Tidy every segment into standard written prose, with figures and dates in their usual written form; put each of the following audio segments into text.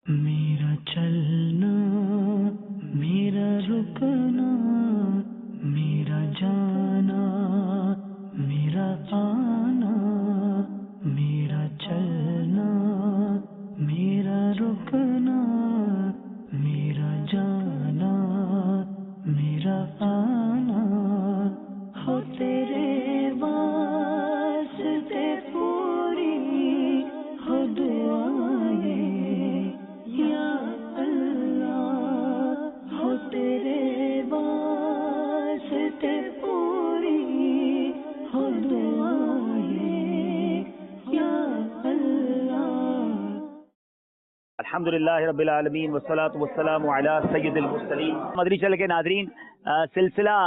मेरा चलना, मेरा रुकना, मेरा जाना, मेरा आना, मेरा चलना, मेरा रुकना, मेरा जाना, मेरा आना, हो तेरे वास्ते पूरी हो दुआएं या अल्लाह, हो तेरे वास्ते पूरी हो दुआएं या अल्लाह। अल्हम्दुलिल्लाह रब्बिल आलमीन वस्सलातु वस्सलामु अला सय्यिदिल मुरसलीन। मदनी चैनल के नाज़रीन, सिलसिला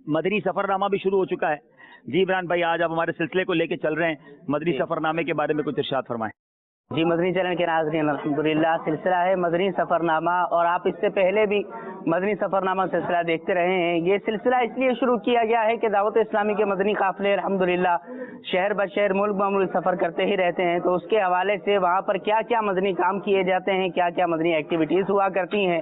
मदनी सफ़रनामा भी शुरू हो चुका है। जी इमरान भाई, आज आप हमारे सिलसिले को लेके चल रहे हैं, मदनी सफ़रनामे के बारे में कुछ इरशाद फरमाएं। जी, मदनी चैनल के नाज़रीन, अल्हम्दुलिल्लाह सिलसिला है मदनी सफ़रनामा, और आप इससे पहले भी मदनी सफ़रनामा सिलसिला देखते रहे हैं। ये सिलसिला इसलिए शुरू किया गया है कि दावत इस्लामी के मदनी काफ़िले अल्हम्दुलिल्लाह शहर ब शहर, मुल्क ब मुल्क सफ़र करते ही रहते हैं। तो उसके हवाले से वहाँ पर क्या क्या मदनी काम किए जाते हैं, क्या क्या मदनी एक्टिविटीज़ हुआ करती हैं,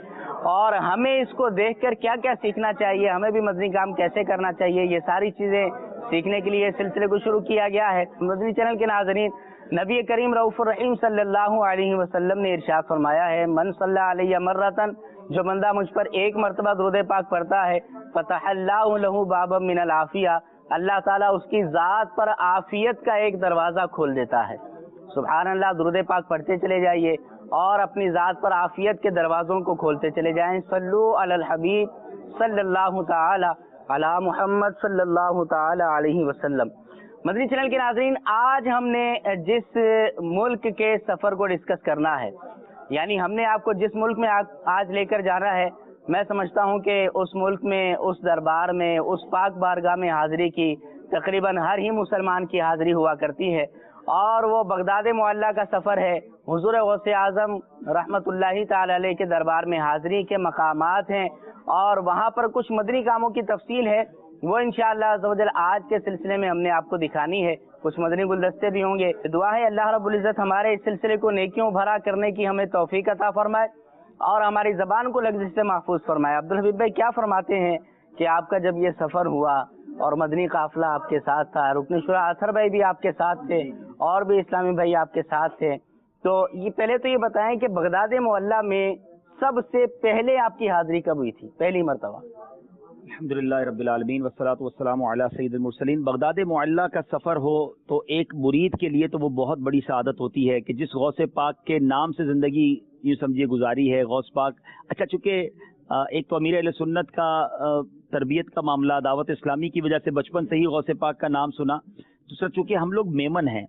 और हमें इसको देखकर क्या क्या सीखना चाहिए, हमें भी मदनी काम कैसे करना चाहिए, ये सारी चीज़ें सीखने के लिए सिलसिले को शुरू किया गया है। मदनी चैनल के नाज़रीन, नबी करीम रऊफ़ुर रहीम सल्लल्लाहु अलैहि वसल्लम ने इरशाद फरमाया है, मन सल्ला अलैहि मर्रतन, जो बंदा मुझ पर एक मरतबा दुरूद पाक पढ़ता है, फ़तहल्लाहु लहू बाबम मिनल आफिया, अल्लाह ताला उसकी ज़ात पर आफियत का एक दरवाज़ा खोल देता है। सुभान अल्लाह, दुरूद पाक पढ़ते चले जाइए और अपनी ज़ात पर आफियत के दरवाज़ों को खोलते चले जाएं। सल्लु अलल हबीब सल्लल्लाहु ताला अला मुहम्मद सल्लल्लाहु ताला अलैहि वसल्लम। मदनी चैनल के नाज़रीन, आज हमने जिस मुल्क के सफ़र को डिस्कस करना है, यानी हमने आपको जिस मुल्क में आज लेकर जाना है, मैं समझता हूँ कि उस मुल्क में, उस दरबार में, उस पाक बारगाह में हाज़िरी की तकरीबन हर ही मुसलमान की हाज़िरी हुआ करती है, और वो बगदाद मुअल्ला का सफ़र है। हुज़ूर गौसे आज़म रहमतुल्लाहि ताला अलैह के दरबार में हाज़िरी के मकामात हैं, और वहाँ पर कुछ मदनी कामों की तफसील है, वो इंशाअल्लाह अज़्ज़वजल आज के सिलसिले में हमने आपको दिखानी है। कुछ मदनी गुलदस्ते भी होंगे। दुआ है अल्लाह रब्बुल इज़्ज़त हमारे इस सिलसिले को नेकियों भरा करने की हमें तौफीक अता फरमाए और हमारी ज़बान को लग़ज़ से महफूज फरमाए। अब्दुल हबीब भाई, क्या फरमाते हैं कि आपका जब ये सफ़र हुआ और मदनी काफ़िला आपके साथ था, रुकन शुरा असर भाई भी आपके साथ थे और भी इस्लामी भाई आपके साथ थे, तो ये पहले तो ये बताएं कि बगदाद मुअल्ला में सबसे पहले आपकी हाज़िरी कब हुई थी, पहली मरतबा? अल्हम्दुलिल्लाह रब्बिल आलमीन वस्सलातु वस्सलामु अला सय्यिदिल मुरसलीन। बगदाद मुअल्ला का सफ़र हो तो एक मुरीद के लिए तो वो बहुत बड़ी सआदत होती है कि जिस गौसे पाक के नाम से ज़िंदगी यूँ समझिए गुजारी है। गौस पाक, अच्छा, चूँकि एक तो अमीर अहले सुन्नत का तरबियत का मामला, दावत इस्लामी की वजह से बचपन से ही गौसे पाक का नाम सुना। दूसरा, चूँकि हम लोग मेमन हैं,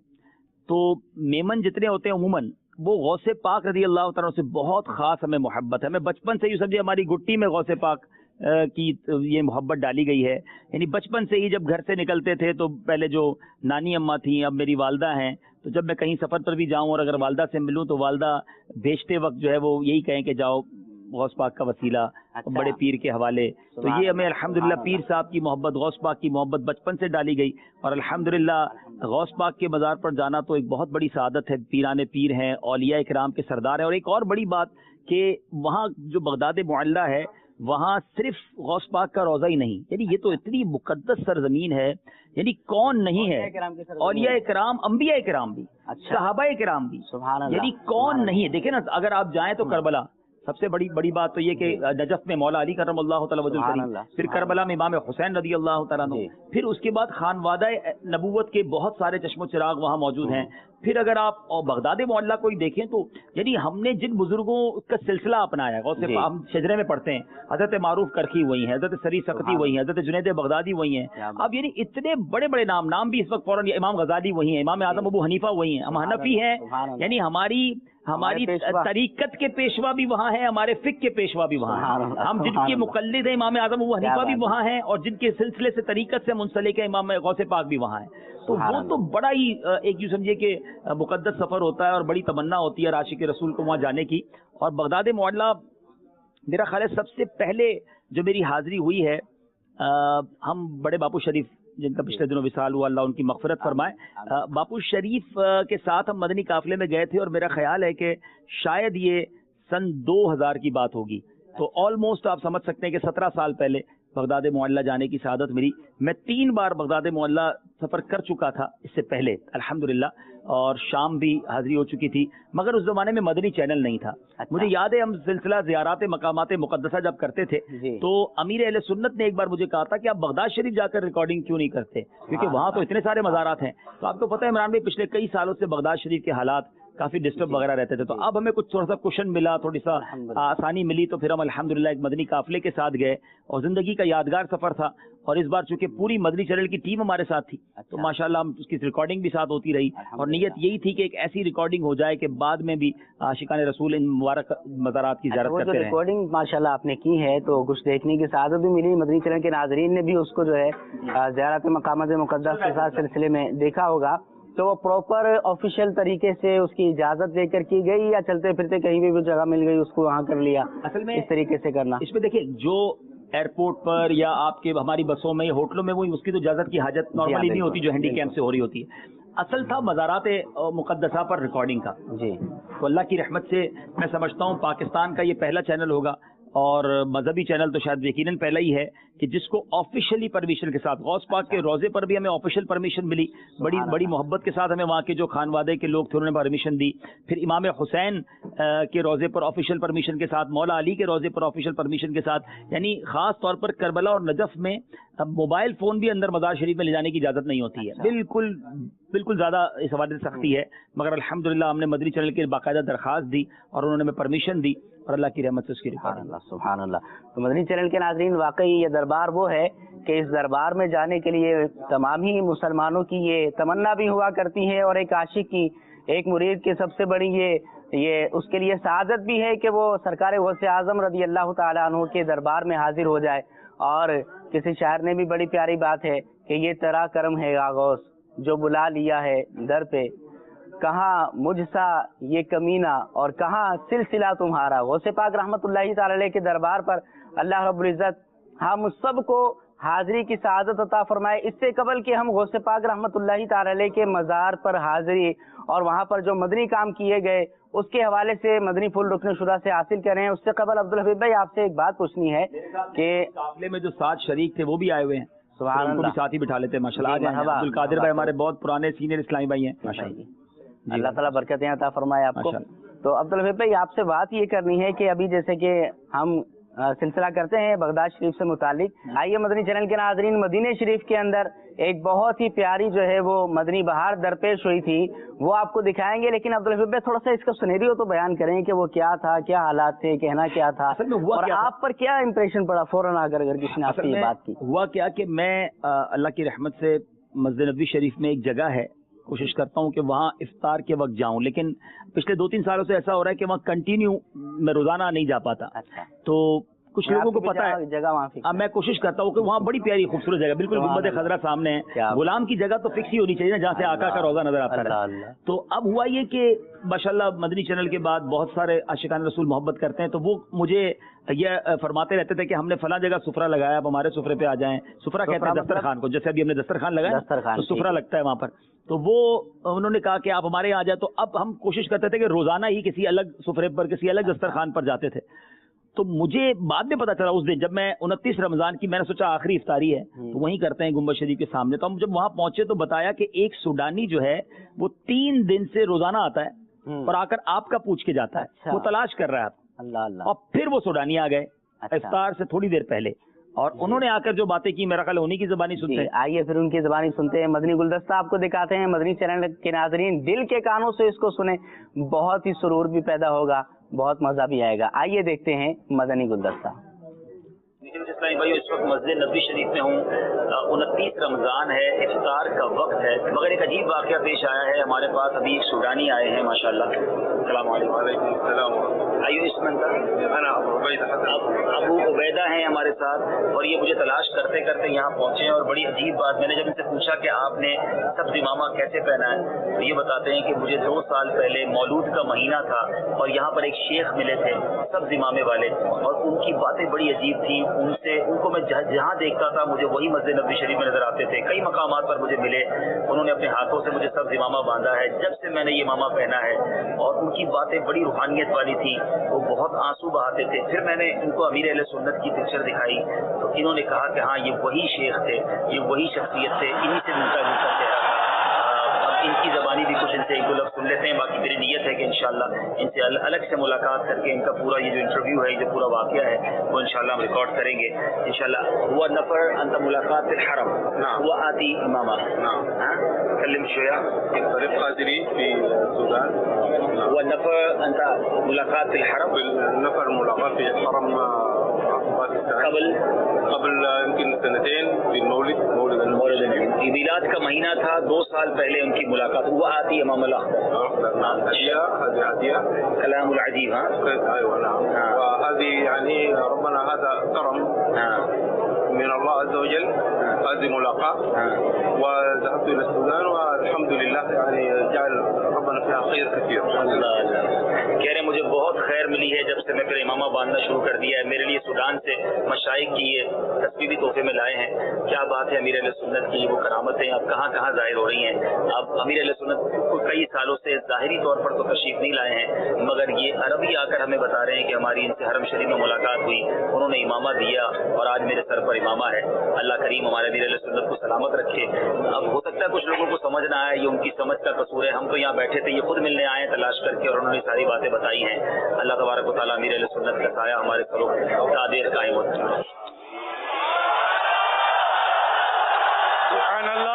तो मेमन जितने होते हैं अमूमन वो गौसे पाक रज़ी अल्लाह तआला से बहुत ख़ास हमें मोहब्बत है। हमें बचपन से यूँ समझिए हमारी गुट्टी में गौसे पाक की ये मोहब्बत डाली गई है। यानी बचपन से ही जब घर से निकलते थे तो पहले जो नानी अम्मा थी, अब मेरी वालदा हैं, तो जब मैं कहीं सफ़र पर भी जाऊं और अगर वालदा से मिलूं तो वालदा भेजते वक्त जो है वो यही कहें कि जाओ गौस पाक का वसीला, अच्छा, बड़े पीर के हवाले। तो ये हमें अल्हम्दुलिल्लाह पीर साहब की मोहब्बत, गौस पाक की मोहब्बत बचपन से डाली गई, और अल्हम्दुलिल्लाह गौस पाक के मज़ार पर जाना तो एक बहुत बड़ी सआदत है। पीराने पीर हैं, औलिया इकराम के सरदार हैं। और एक और बड़ी बात कि वहाँ जो बगदाद मुअल्ला है, वहाँ सिर्फ गौस पाक का रोज़ा ही नहीं, यानी ये तो इतनी मुक़द्दस सरज़मीन है, यानी कौन नहीं है, औलिया इकराम, अंबिया इकराम भी, सहाबा इकराम भी, यानी कौन नहीं है। देखे ना, अगर आप जाएं तो करबला, सबसे बड़ी बात तो ये कि नजफ में मौला अली करमल्लाहु तआला वजहुल करीम, फिर करबला में इमाम हुसैन रज़ी अल्लाह तआला अन्हु, फिर उसके बाद खानवादा नबूवत के बहुत सारे चश्मो चिराग वहाँ मौजूद हैं। फिर अगर आप और बगदाद मुअल्ला को ही देखें तो यानी हमने जिन बुजुर्गों का सिलसिला अपनाया, हम शजरे में पढ़ते हैं, हजरत मारूफ करखी वही है, हजरत सरी सकती वही है, हजरत जुनैद बगदादी वही है। अब यानी इतने बड़े बड़े नाम भी इस वक्त फौरन, इमाम गजाली वही है, इमाम आजम अबू हनीफा वही है, हम हनफी हैं, यानी हमारी तरीकत के पेशवा भी वहाँ हैं, हमारे फिक के पेशवा भी वहाँ हैं, हम जिनके मुकल्लिद हैं इमाम आजम अबू हनीफा भी वहाँ हैं, और जिनके सिलसिले से तरीकत से मुंसलिक है इमाम गौसे पाक भी वहाँ है। तो वो तो बड़ा ही एक यूँ समझिए कि मुकद्दस सफ़र होता है और बड़ी तमन्ना होती है आशिक रसूल को वहाँ जाने की। और बगदाद मुअल्ला मेरा ख्याल है सबसे पहले जो मेरी हाज़िरी हुई है, हम बड़े बापू शरीफ जिनका पिछले दिनों विसाल हुआ, अल्लाह उनकी मगफरत फरमाए। बापू शरीफ के साथ हम मदनी काफिले में गए थे और मेरा ख्याल है कि शायद ये सन 2000 की बात होगी, तो ऑलमोस्ट आप समझ सकते हैं कि 17 साल पहले बगदाद मुअल्ला जाने की सआदत मिली। मैं 3 बार बगदाद मुअल्ला सफ़र कर चुका था इससे पहले अल्हम्दुलिल्लाह, और शाम भी हाजिरी हो चुकी थी, मगर उस ज़माने में मदनी चैनल नहीं था। अच्छा। मुझे याद है हम सिलसिला ज़ियारात मकामात मुक़द्दसा जब करते थे तो अमीर अहले सुन्नत ने एक बार मुझे कहा था कि आप बगदाद शरीफ जाकर रिकॉर्डिंग क्यों नहीं करते, क्योंकि वहाँ तो इतने सारे मज़ारात हैं। तो आपको पता है इमरान भाई, पिछले कई सालों से बगदाद शरीफ के हालात काफी डिस्टर्ब वगैरह रहते थे, तो अब हमें कुछ थोड़ा सा कुशन मिला, थोड़ी सा आसानी मिली, तो फिर हम अल्हम्दुलिल्लाह एक मदनी काफिले के साथ गए और जिंदगी का यादगार सफर था। और इस बार चूंकि पूरी मदनी चैनल की टीम हमारे साथ थी, तो माशाल्लाह हम उसकी रिकॉर्डिंग भी साथ होती रही, और नीयत यही थी कि एक ऐसी रिकॉर्डिंग हो जाए कि बाद में भी आशिकाने रसूल इन मुबारक मज़ारात की ज़ियारत करते रहें। रिकॉर्डिंग माशाल्लाह आपने की है तो कुछ देखने की सआदत भी मिली, मदनी चैनल के नाज़रीन ने भी उसको जो है ज़ियारत मकामात मुक़द्दस के साथ सिलसिले में देखा होगा। तो वो प्रॉपर ऑफिशियल तरीके से उसकी इजाजत लेकर की गई या चलते फिरते कहीं भी जगह मिल गई उसको वहाँ कर लिया, असल में इस तरीके से करना? इसमें देखिए, जो एयरपोर्ट पर या आपके हमारी बसों में, होटलों में, वो उसकी तो इजाजत की हाजत नॉर्मली नहीं होती जो हैंडी कैम से हो रही होती है। असल था मज़ारात मुक़द्दसा पर रिकॉर्डिंग का जी। तो अल्लाह की रहमत से मैं समझता हूँ पाकिस्तान का ये पहला चैनल होगा, और मजहबी चैनल तो शायद यकीनन पहला ही है कि जिसको ऑफिशियली परमिशन के साथ, गौस पाक के रोज़े पर भी हमें ऑफिशियल परमिशन मिली, बड़ी बड़ी मोहब्बत के साथ हमें वहाँ के जो खानवादे के लोग थे उन्होंने परमिशन दी। फिर इमाम हुसैन के रोज़े पर ऑफिशियल परमिशन के साथ, मौला अली के रोज़े पर ऑफिशियल परमिशन के साथ, यानी ख़ास तौर पर करबला और नजफ़ में अब मोबाइल फ़ोन भी अंदर मज़ार शरीफ में ले जाने की इजाज़त नहीं होती है। बिल्कुल ज़्यादा इस हवाले से सख्ती है, मगर अल्हम्दुलिल्लाह हमने मदनी चैनल के बाकायदा दरख्वास्त दी और उन्होंने हमें परमिशन दी, और अल्लाह की रहमत से उसकी रिकॉर्डिंग। सुभान अल्लाह। तो मदनी चैनल के नाज़रीन, वाकई ये दरबार वो है कि इस दरबार में जाने के लिए तमाम ही मुसलमानों की ये तमन्ना भी हुआ करती है, और एक आशिक की, एक मुरीद की सबसे बड़ी ये उसके लिए सआदत भी है कि वो सरकार गौसे आज़म रज़ी अल्लाह ताला अन्हु के दरबार में हाजिर हो जाए। और किसी शायर ने भी बड़ी प्यारी बात है कि ये तेरा करम है गौस जो बुला लिया है दर पे, कहाँ मुझसा ये कमीना और कहाँ सिलसिला तुम्हारा। गौसे पाक रहमतुल्लाहि ताला अलैह के दरबार पर अल्लाह रब्बुल इज़्ज़त हम सबको हाजिरी की सआदत अता फरमाए। इससे कबल कि हम गौसे पाक रहमतुल्लाहि ताला अलैह के मज़ार पर हाजिरी और वहाँ पर जो मदनी काम किए गए उसके हवाले से मदनी फूल रुकन शुदा से हासिल करें, उससे कबल अब्दुल हबीब भाई आपसे एक बात पूछनी है कि काफिले में जो 7 शरीक थे वो भी आए हुए हैं, सुभान उनको भी साथ ही बिठा लेते हैं माशाल्लाह। अब्दुल कादिर भाई हमारे बहुत पुराने सीनियर इस्लामी भाई हैं माशाल्लाह, अल्लाह ताला बरकतें अता फरमाए आपको। तो अब्दुल हबीब भाई आपसे बात ये करनी है कि अभी जैसे कि हम सिलसिला करते हैं बगदाद शरीफ से मुतालिक, आइए मदनी चैनल के नाज़रीन, मदीने शरीफ के अंदर एक बहुत ही प्यारी जो है वो मदनी बहार दरपेश हुई थी, वो आपको दिखाएंगे। लेकिन अब्दुल हबीब भाई थोड़ा सा इसका सिनेरियो तो बयान करें कि वो क्या था, क्या हालात थे, कहना क्या था, और आप पर क्या इंप्रेशन पड़ा फौरन अगर किसी ने आपसे ये बात की? हुआ क्या कि मैं अल्लाह की रहमत से मस्जिद नबवी शरीफ में एक जगह है, कोशिश करता हूँ कि वहाँ इफ्तार के वक्त जाऊँ, लेकिन पिछले 2-3 सालों से ऐसा हो रहा है कि वहाँ कंटिन्यू मैं रोजाना नहीं जा पाता। अच्छा। तो कुछ लोगों को पता है जगह वहाँ मैं कोशिश करता हूँ कि वहाँ बड़ी प्यारी खूबसूरत जगह, बिल्कुल गुंबद खजरा सामने है, गुलाम की जगह तो फिक्स ही होनी चाहिए ना, जहाँ से आका का रोजा नजर आता है। तो अब हुआ ये कि माशाल्लाह मदनी चैनल के बाद बहुत सारे आशिकान रसूल मोहब्बत करते हैं, तो वो मुझे ये फरमाते रहते थे कि हमने फला जगह सुफरा लगाया, अब हमारे सुफरे पे आ जाएं। सुफरा कहते हैं दस्तरखान को, जैसे अभी हमने दस्तरखान लगाया तो सुफरा लगता है वहाँ पर। तो वो उन्होंने कहा कि आप हमारे यहाँ आ जाए, तो अब हम कोशिश करते थे कि रोजाना ही किसी अलग सुफरे पर, किसी अलग दस्तरखान पर जाते थे। तो मुझे बाद में पता चला उस दिन जब मैं 29 रमजान की, मैंने सोचा आखिरी इफ्तारी है तो वहीं करते हैं गुंबद शरीफ के सामने। तो हम जब वहां पहुंचे तो बताया कि एक सूडानी जो है वो 3 दिन से रोजाना आता है और आकर आपका पूछ के जाता है। वो तलाश कर रहा है अल्लाह अल्लाह। और फिर वो सूडानी आ गए इफ्तार से थोड़ी देर पहले, और उन्होंने आकर जो बातें की मेरा ख्याल उन्हीं की ज़बानी सुनते हैं। आइए फिर उनकी ज़बानी सुनते हैं। मदनी गुलदस्ता आपको दिखाते हैं, मदनी चैनल के नाजरीन दिल के कानों से इसको सुने, बहुत ही सुरूर भी पैदा होगा, बहुत मजा भी आएगा। आइए देखते हैं मदनी गुलदस्ता। भाई इस वक्त मस्जिद नबी शरीफ में हूँ, 29 रमज़ान है, इफ्तार का वक्त है, मगर एक अजीब वाक़या पेश आया है हमारे पास। अभी एक सूडानी आए हैं माशाल्लाह। अस्सलाम वालेकुम। आइए इस अबू उबैदा हैं हमारे साथ, और ये मुझे तलाश करते करते यहाँ पहुँचे हैं। और बड़ी अजीब बात, मैंने जब इनसे पूछा कि आपने सब्ज़ इमामा कैसे पहना है, तो ये बताते हैं कि मुझे 2 साल पहले मौलूद का महीना था और यहाँ पर एक शेख मिले थे सब्ज़ इमामे वाले, और उनकी बातें बड़ी अजीब थी। उनको मैं जहाँ देखता था मुझे वही मस्जिद नबी शरीफ में नजर आते थे। कई मकामात पर मुझे मिले, उन्होंने अपने हाथों से मुझे सब्ज़ इमामा बांधा है जब से मैंने ये इमामा पहना है, और उनकी बातें बड़ी रूहानियत वाली थी, वो बहुत आंसू बहाते थे। फिर मैंने इनको अमीर अहले सुन्नत की पिक्चर दिखाई तो इन्होंने कहा कि हाँ, ये वही शेख थे, ये वही शख्सियत थे, इन्हीं से मिलता जुलता चेहरा था। अब इनकी ज़बानी भी कुछ इनसे एक दो लफ्ज़ सुन लेते हैं। बाकी मेरी नीयत है कि इंशाल्लाह इनसे अलग से मुलाकात करके इनका पूरा ये जो इंटरव्यू है, जो पूरा वाक़या है, वो इंशाल्लाह हम रिकॉर्ड करेंगे इंशाल्लाह। हुआ नफ़र अंत मुलाकात फिल हरम हुआ आती इमामा कल्लम शोया طريق قادري في السودان हुआ नफ़र अंत मुलाकात फिल हरम نفر ملاقات في حرم باكستان قبل يمكن 2 في مولد النبی میلاد کا مہینہ تھا، 2 سال پہلے ان کی ملاقات ہوا آتی امام اللہ هذه کلام العجیب ايوه نعم وهذه يعني ربنا هذا كرم من الله عز وجل هذه ملاقات وذهبت الى السودان والحمد لله يعني جعل ربنا فيها خير كثير کہہ رہے مجھے بہت خیر ملی ہے جب سے میں پھر امامہ باندھنا شروع کر دیا ہے۔ میرے لیے سودان سے مشائخ کی یہ تصویری تحفے میں لائے ہیں۔ کیا بات ہے، امیر اہل سنت کی وہ کرامتیں اب کہاں کہاں ظاہر ہو رہی ہیں۔ اب امیر اہل سنت کو کئی سالوں سے ظاہری طور پر تو تشریف نہیں لائے ہیں، مگر یہ عربی آ کر ہمیں بتا رہے ہیں کہ ہماری ان سے حرم شریف میں ملاقات ہوئی، انہوں نے امامہ دیا اور آج میرے سر پر امامہ ہے۔ اللہ کریم ہمارے امیر اہل سنت کو سلامت رکھے۔ اب ہو سکتا ہے کچھ لوگوں کو سمجھ نہ آئے، یہ ان کی سمجھ کا قصور ہے۔ ہم تو یہاں بیٹھے تھے، یہ خود ملنے آئے ہیں تلاش کر کے، اور انہوں نے ساری باتیں بتائی ہیں۔ اللہ تبارک و تعالیٰ امیر اہل سنت کا سایہ ہمارے سروں تا دیر قائم ہوتا ہے۔ سبحان اللہ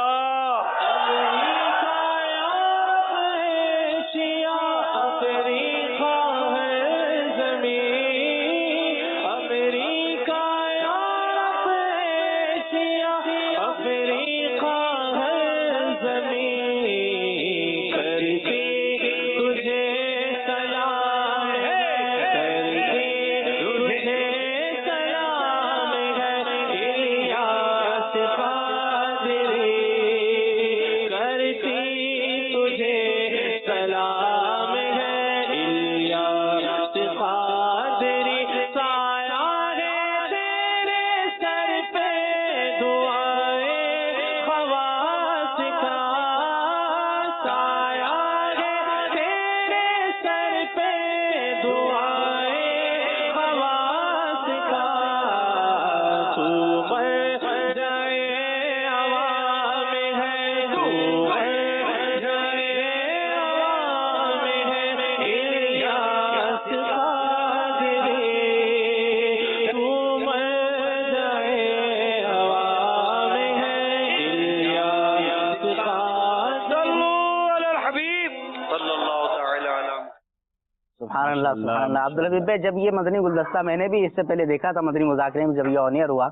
سبحان اللہ عبدالحبیب بھائی، جب یہ مدنی گلدستہ میں نے بھی اس سے پہلے دیکھا تھا مدنی مذاکرے میں، جب یہ آن ایئر ہوا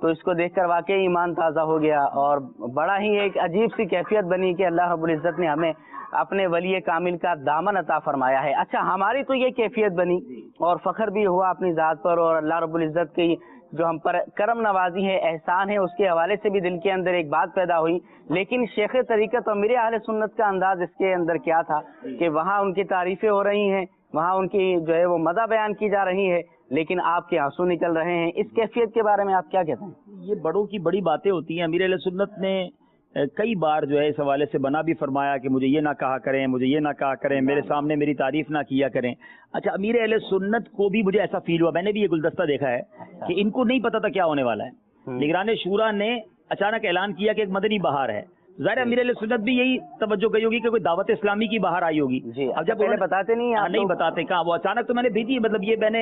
تو اس کو دیکھ کر واقعی ایمان تازہ ہو گیا، اور بڑا ہی ایک عجیب سی کیفیت بنی کہ اللہ رب العزت نے ہمیں اپنے ولی کامل کا دامن عطا فرمایا ہے۔ اچھا، ہماری تو یہ کیفیت بنی اور فخر بھی ہوا اپنی ذات پر، اور اللہ رب العزت کی جو ہم پر کرم نوازی ہے، احسان ہے، اس کے حوالے سے بھی دل کے اندر ایک بات پیدا ہوئی۔ لیکن شیخ طریقت اور میرے اہل سنت کا انداز اس کے اندر کیا تھا کہ وہاں ان کی تعریفیں ہو رہی ہیں، وہاں ان کی جو ہے وہ مدح بیان کی جا رہی ہے، لیکن آپ کے آنسو نکل رہے ہیں۔ اس کیفیت کے بارے میں آپ کیا کہتے ہیں؟ یہ بڑوں کی بڑی باتیں ہوتی ہیں۔ امیر اہل سنت نے کئی بار جو ہے اس حوالے سے بنا بھی فرمایا کہ مجھے یہ نہ کہا کریں، مجھے یہ نہ کہا کریں، میرے سامنے میری تعریف نہ کیا کریں۔ اچھا، امیر اہل سنت کو بھی مجھے ایسا فیل ہوا، میں نے بھی یہ گلدستہ دیکھا ہے کہ ان کو نہیں پتا تھا کیا ہونے والا ہے۔ نگران شورا نے اچانک اعلان کیا کہ ایک مدنی بہار ہے، ظاہر امیر اہل سنت بھی یہی توجہ گئی ہوگی کہ کوئی دعوت اسلامی کی باہر آئی ہوگی۔ جی، اب جب پہلے بتاتے نہیں، نہیں بتاتے کہاں، وہ اچانک تو میں نے بھیجی، مطلب یہ میں نے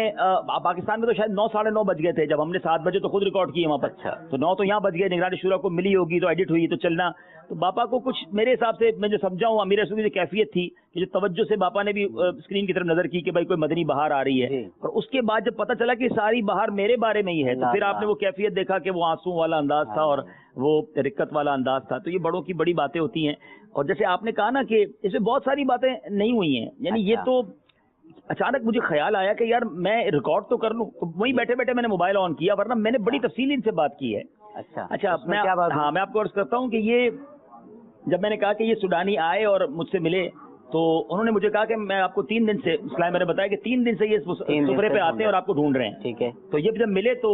پاکستان میں تو شاید 9 ساڑھے 9 بج گئے تھے، جب ہم نے 7 بجے تو خود ریکارڈ کی وہاں پر، تو 9 تو یہاں بج گئے، نگران شورا کو ملی ہوگی تو ایڈٹ ہوئی تو چلنا۔ تو باپا کو کچھ میرے حساب سے میں جو سمجھا ہوں، امیر رسول کی کیفیت تھی کہ جو توجہ سے باپا نے بھی اسکرین کی طرف نظر کی کہ بھائی کوئی مدنی بہار آ رہی ہے، اور اس کے بعد جب پتہ چلا کہ ساری بہار میرے بارے میں ہی ہے، تو پھر آپ نے وہ کیفیت دیکھا کہ وہ آنسو والا انداز تھا اور وہ رقت والا انداز تھا۔ تو یہ بڑوں کی بڑی باتیں ہوتی ہیں، اور جیسے آپ نے کہا نا کہ اس میں بہت ساری باتیں نہیں ہوئی ہیں، یعنی یہ تو अचानक मुझे ख्याल आया कि यार मैं रिकॉर्ड तो कर लूं, तो वहीं बैठे बैठे मैंने मोबाइल ऑन किया, वरना मैंने बड़ी तफसील इनसे बात की है। अच्छा उसमें क्या बात? हाँ, मैं आपको अर्ज करता हूँ कि ये जब मैंने कहा कि ये सूडानी आए और मुझसे मिले, तो उन्होंने मुझे कहा कि मैं आपको 3 दिन से, इस्लाम मैंने बताया कि 3 दिन से ये सुफरे पे आते हैं और आपको ढूंढ रहे हैं। ठीक है। तो ये जब मिले तो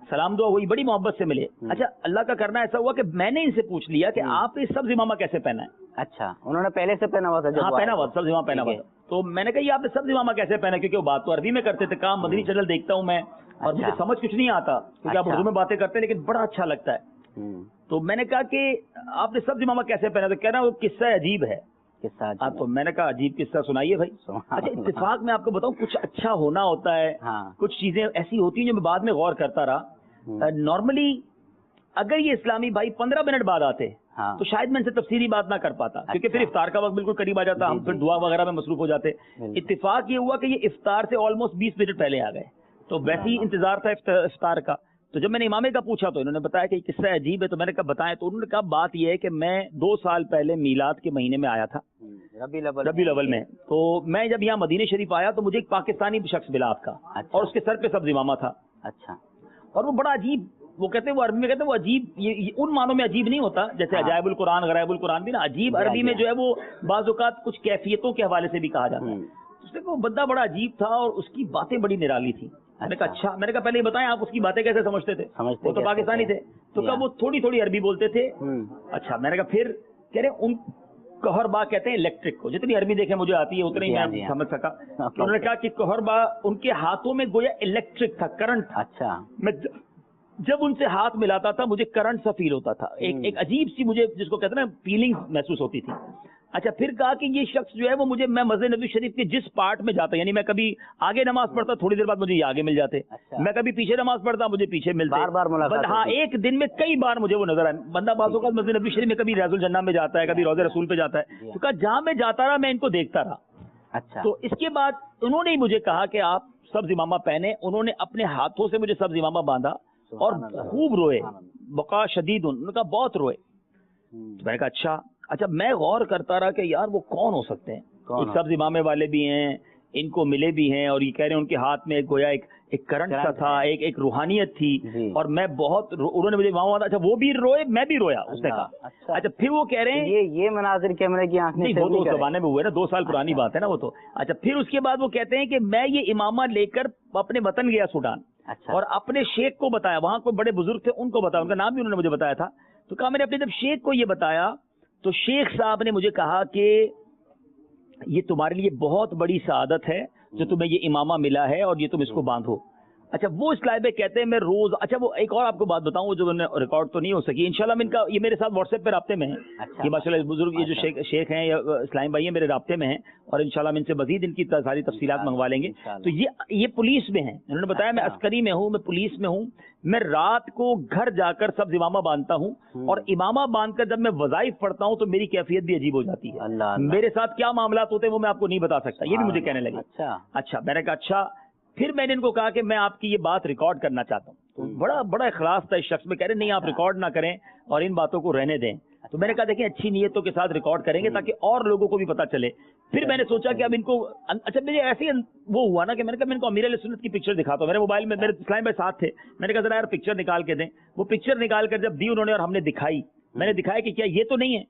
सलाम दुआ हुई, बड़ी मोहब्बत से मिले। अच्छा, अल्लाह का करना ऐसा हुआ कि मैंने इनसे पूछ लिया कि आप ये सब्ज इमामा कैसे पहना है। अच्छा, उन्होंने पहले से पहना हुआ था? हाँ, पहना हुआ, सब्ज इमामा पहना हुआ था। तो मैंने कहा ये आपने सब्ज इमामा कैसे पहना, क्योंकि वो बात तो अरबी में करते थे, काम मदनी चैनल देखता हूँ मैं, और मुझे समझ कुछ नहीं आता, क्योंकि आप उर्दू में बातें करते हैं, लेकिन बड़ा अच्छा लगता है। तो मैंने कहा कि आपने सब्ज इमामा कैसे पहना, तो कह रहा वो किस्सा अजीब है। किस्सा? तो मैंने कहा अजीब किस्सा सुनाइए भाई। अच्छा, इत्तेफाक में आपको बताऊं, कुछ अच्छा होना होता है, कुछ चीजें ऐसी होती हैं जो मैं बाद में गौर करता रहा। नॉर्मली अगर ये इस्लामी भाई 15 मिनट बाद आते तो शायद मैं इनसे तफसीली बात ना कर पाता, क्योंकि फिर इफ्तार का वक्त बिल्कुल करीब आ जाता, हम फिर दुआ वगैरह में मसरूफ हो जाते। इत्तेफाक ये हुआ कि ये इफ्तार से ऑलमोस्ट 20 मिनट पहले आ गए, तो वैसे ही इंतजार था इफ्तार का। तो जब मैंने इमामे का पूछा तो इन्होंने बताया कि किस्सा अजीब है, तो मैंने कहा बताएं। तो उन्होंने कहा बात यह है कि मैं 2 साल पहले मीलाद के महीने में आया था, रबी अव्वल में। तो मैं जब यहाँ मदीने शरीफ आया तो मुझे एक पाकिस्तानी शख्स मिला आपका, और उसके सर पे सब्ज इमामा था। अच्छा। और वो बड़ा अजीब, वो कहते हैं, वो अरबी में कहते हैं वो अजीब, ये उन मानों में अजीब नहीं होता जैसे अजायबुल कुरान गरायबुल कुरान भी ना, अजीब अरबी में जो है वो बाज़-औक़ात कुछ कैफियतों के हवाले से भी कहा जाता है। उसने कहा वो बंदा बड़ा अजीब था और उसकी बातें बड़ी निराली थी। मैंने कहा अच्छा, मैंने कहा पहले ये बताएं आप उसकी बातें कैसे समझते थे? वो तो पाकिस्तानी थे। तो कहा वो थोड़ी थोड़ी अरबी बोलते थे। अच्छा, मैंने कहा फिर? कह रहे उन कहरबा कहते हैं इलेक्ट्रिक को, जितनी अरबी देखे मुझे आती है उतनी मैं समझ सका। तो उन्होंने कहा कि कहरबा उनके हाथों में गोया इलेक्ट्रिक था, करंट था। अच्छा। मैं जब उनसे हाथ मिलाता था मुझे करंट सा फील होता था, एक अजीब सी, मुझे जिसको कहते हैं ना फीलिंग महसूस होती थी। अच्छा, फिर कहा कि ये शख्स जो है वो मुझे, मैं मस्जिद नबी शरीफ के जिस पार्ट में जाता, यानी मैं कभी आगे नमाज पढ़ता थोड़ी देर बाद मुझे ये आगे मिल जाते। अच्छा। मैं कभी पीछे नमाज पढ़ता मुझे पीछे मिलते। बार मुलाकात। हाँ, एक दिन में कई बार मुझे वो नजर आए। बंदा बाज़ औक़ात मस्जिद नबी शरीफ में कभी रियाजुल जन्ना में जाता है, कभी रोज़े रसूल पे जाता है। तो कहा जहाँ मैं जाता रहा मैं इनको देखता रहा। अच्छा। तो इसके बाद उन्होंने ही मुझे कहा कि आप सब्ज इमामा पहने। उन्होंने अपने हाथों से मुझे सब्ज इमामा बांधा और खूब रोए, बका शदीद, उन्होंने कहा बहुत रोए। तो मैंने कहा अच्छा, मैं गौर करता रहा कि यार वो कौन हो सकते हैं। सब्ज इमामे वाले भी हैं, इनको मिले भी हैं, और ये कह रहे हैं उनके हाथ में गोया एक करंट सा था, एक रूहानियत थी। और मैं बहुत, उन्होंने मुझे इमाम, अच्छा वो भी रोए, मैं भी रोया। उसने कहा अच्छा, फिर वो कह रहे हैं ये मनाजिर कैमरे की आंख नहीं, वो तो उस जमाने में हुए ना, 2 साल पुरानी बात है ना वो तो। अच्छा, फिर उसके बाद वो कहते हैं कि मैं ये इमामा लेकर अपने वतन गया सूडान। अच्छा। और अपने शेख को बताया, वहां कोई बड़े बुजुर्ग थे उनको बताया, उनका नाम भी उन्होंने मुझे बताया था। तो कहा मैंने अपने जब शेख को ये बताया तो शेख साहब ने मुझे कहा कि ये तुम्हारे लिए बहुत बड़ी सआदत है जो तुम्हें ये इमामा मिला है और ये तुम इसको बांधो। अच्छा, वो इस लाइब में कहते हैं मैं रोज, अच्छा वो एक और आपको बात बताऊं जो मैंने रिकॉर्ड तो नहीं हो सकी, इंशाल्लाह मैं इनका, ये मेरे साथ व्हाट्सएप पे राब्ते में है। अच्छा। ये माशाल्लाह बुजुर्ग, ये जो शेख हैं या इस्लाम भाई हैं मेरे राब्ते में हैं, और इंशाल्लाह मैं इनसे मजीद इनकी सारी तफसीलात मंगवा लेंगे। तो ये पुलिस में हैं, उन्होंने बताया मैं अस्करी में हूँ, मैं पुलिस में हूँ, मैं रात को घर जाकर सब इमामा बांधता हूँ, और इमामा बांधकर जब मैं वज़ाइफ पढ़ता हूँ तो मेरी कैफियत भी अजीब हो जाती है। मेरे साथ क्या मामला होते हैं वो मैं आपको नहीं बता सकता, ये भी मुझे कहने लगे। अच्छा, मैंने कहा अच्छा। फिर मैंने इनको कहा कि मैं आपकी ये बात रिकॉर्ड करना चाहता हूँ। तो बड़ा इखलास था इस शख्स में, कह रहे नहीं आप रिकॉर्ड ना करें और इन बातों को रहने दें। तो मैंने कहा देखिए अच्छी नीयतों के साथ रिकॉर्ड करेंगे ताकि और लोगों को भी पता चले। फिर मैंने सोचा कि अब इनको, अच्छा मुझे ऐसे ही वो हुआ ना कि मैंने कहा मैं इनको अमीर अहले सुन्नत की पिक्चर दिखाता हूँ। मेरे मोबाइल में मेरे इस्लाम भाई साथ थे, मैंने कहा जरा यार पिक्चर निकाल के दें। वो पिक्चर निकाल कर जब दी उन्होंने और हमने दिखाई, मैंने दिखाया कि क्या ये तो नहीं है,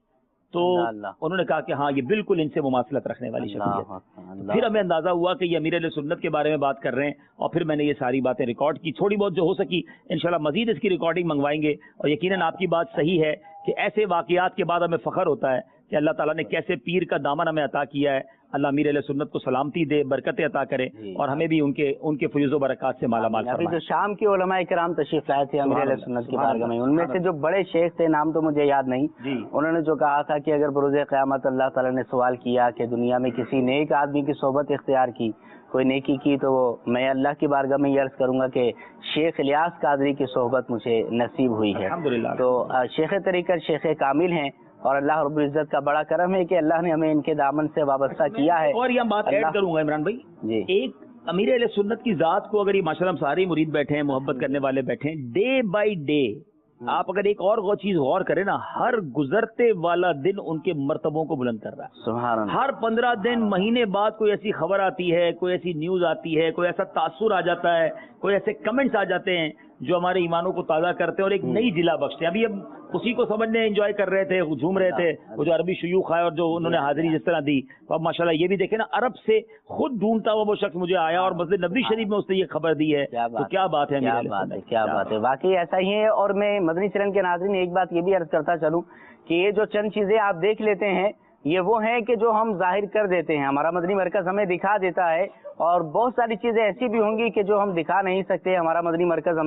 तो उन्होंने कहा कि हाँ ये बिल्कुल इनसे मुमासलत रखने वाली शख्सियत। फिर हमें अंदाजा हुआ कि ये अमीर अहले सुन्नत के बारे में बात कर रहे हैं, और फिर मैंने ये सारी बातें रिकॉर्ड की, थोड़ी बहुत जो हो सकी। इंशाल्लाह मजीद इसकी रिकॉर्डिंग मंगवाएंगे। और यकीनन आपकी बात सही है कि ऐसे वाकयात के बाद हमें फख्र होता है कि अल्लाह ताला ने कैसे पीर का दामन हमें अता किया है। अल्लाह अमीर अहले सुन्नत को सलामती दे, बरकतें अता करे, और हमें भी उनके फयूज़ व बरक़ात से माला माल फरमाए। अभी जो शाम के उलमाए किराम तशरीफ लाए थे अमीर अहले सुन्नत की बारगाह में, उनमें से जो बड़े शेख थे, नाम तो मुझे याद नहीं, उन्होंने जो कहा था कि अगर बरोज़े क़यामत अल्लाह ताला ने सवाल किया कि दुनिया में किसी नेक आदमी की सोबत इख्तियार की, कोई नेकी की, तो मैं अल्लाह की बारगाह में ये अर्ज़ करूंगा कि शेख इलियास कादरी की सोहबत मुझे नसीब हुई है। तो शेख तरीक़त शेख कामिल हैं, और अल्लाह रब्बुल इज़्ज़त का बड़ा करम है कि अल्लाह ने हमें इनके दामन से वाबस्ता किया है। और ये बात ऐड करूंगा इमरान भाई जी, एक अमीर अहले सुन्नत की जात को अगर ये माशाल्लाह सारे मुरीद बैठे हैं, मोहब्बत करने वाले बैठे हैं, डे बाय डे आप अगर एक और चीज गौर करें ना, हर गुजरते वाला दिन उनके मर्तबों को बुलंद कर रहा है। सुभान अल्लाह। हर 15 दिन महीने बाद कोई ऐसी खबर आती है, कोई ऐसी न्यूज आती है, कोई ऐसा तासुर आ जाता है, कोई ऐसे कमेंट्स आ जाते हैं जो हमारे ईमानों को ताज़ा करते हैं और एक नई जिला बख्शते हैं। अभी हम उसी को समझने एंजॉय कर रहे थे, झूम रहे थे, वो जो अरबी शयूख आए और जो उन्होंने हाजिरी जिस तरह दी। तो अब माशाल्लाह ये भी देखे ना, अरब से खुद ढूंढता हुआ वो शख्स मुझे आया और मस्जिद नबवी शरीफ में उसने ये खबर दी है। तो क्या बात है, क्या बात है, वाकई ऐसा ही है। और मैं मदनी चैनल के नाज़रीन एक बात ये भी अर्ज करता चलूं कि ये जो चंद चीजें आप देख लेते हैं, ये वो हैं कि जो हम जाहिर कर देते हैं, हमारा मदनी मरकज हमें दिखा देता है, और बहुत सारी चीजें ऐसी भी होंगी कि जो हम दिखा नहीं सकते। हमारा मदनी मरकज